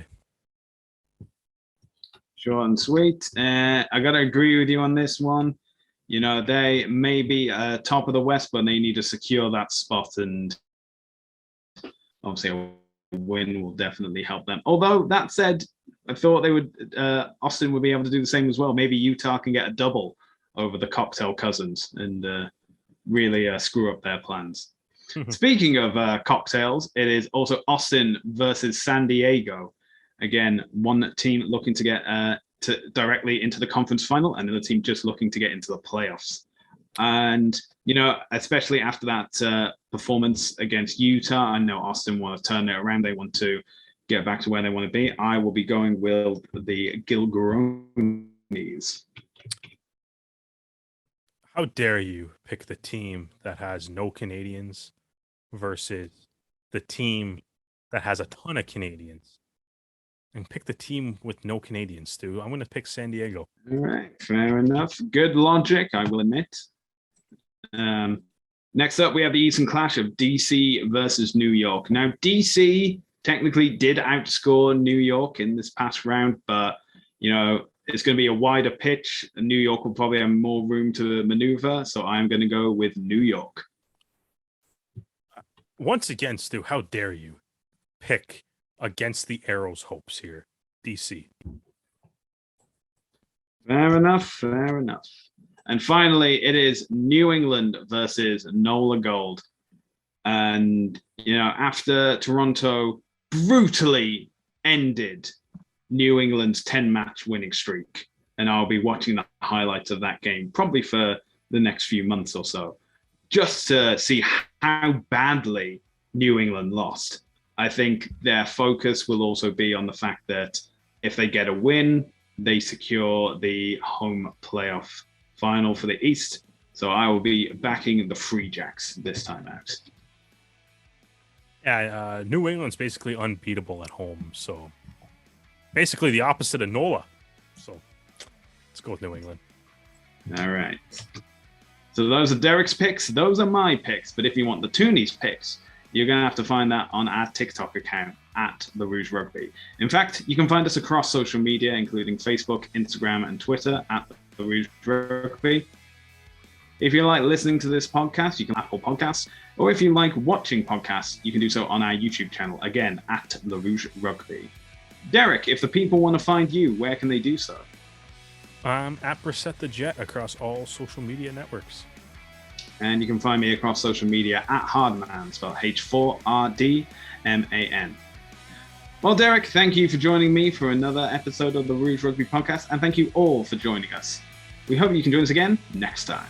B: Short and sweet. I got to agree with you on this one. They may be top of the West, but they need to secure that spot, and obviously a win will definitely help them. Although, that said, I thought Austin would be able to do the same as well. Maybe Utah can get a double over the Cocktail Cousins and really screw up their plans. Speaking of cocktails, it is also Austin versus San Diego. Again, one team looking to get directly into the conference final, and another team just looking to get into the playoffs. And, especially after that performance against Utah, I know Austin want to turn it around. They want to get back to where they want to be. I will be going with the Gilgronis.
C: How dare you pick the team that has no Canadians versus the team that has a ton of Canadians? And pick the team with no Canadians, Stu. I'm going to pick San Diego.
B: All right, fair enough. Good logic, I will admit. Next up, we have the Eastern Clash of DC versus New York. Now, DC technically did outscore New York in this past round, but, it's going to be a wider pitch. New York will probably have more room to maneuver, so I'm going to go with New York.
C: Once again, Stu, how dare you pick against the Arrows' hopes here, DC.
B: Fair enough. And finally, it is New England versus NOLA Gold. And, after Toronto brutally ended New England's 10-match winning streak, and I'll be watching the highlights of that game probably for the next few months or so, just to see how badly New England lost. I think their focus will also be on the fact that if they get a win, they secure the home playoff final for the East. So I will be backing the Free Jacks this time out.
C: Yeah, New England's basically unbeatable at home. So basically the opposite of NOLA. So let's go with New England.
B: All right. So those are Derek's picks. Those are my picks. But if you want the Toonies picks, you're going to have to find that on our TikTok account at the Rouge Rugby. In fact, you can find us across social media, including Facebook, Instagram, and Twitter at the Rouge Rugby. If you like listening to this podcast, you can Apple Podcasts, or if you like watching podcasts, you can do so on our YouTube channel, again, at the Rouge Rugby. Derek, if the people want to find you, where can they do so?
C: I'm at Brissette the Jet across all social media networks.
B: And you can find me across social media at Hardman, spelled H4RDMAN. Well, Derek, thank you for joining me for another episode of the Rouge Rugby podcast, and thank you all for joining us. We hope you can join us again next time.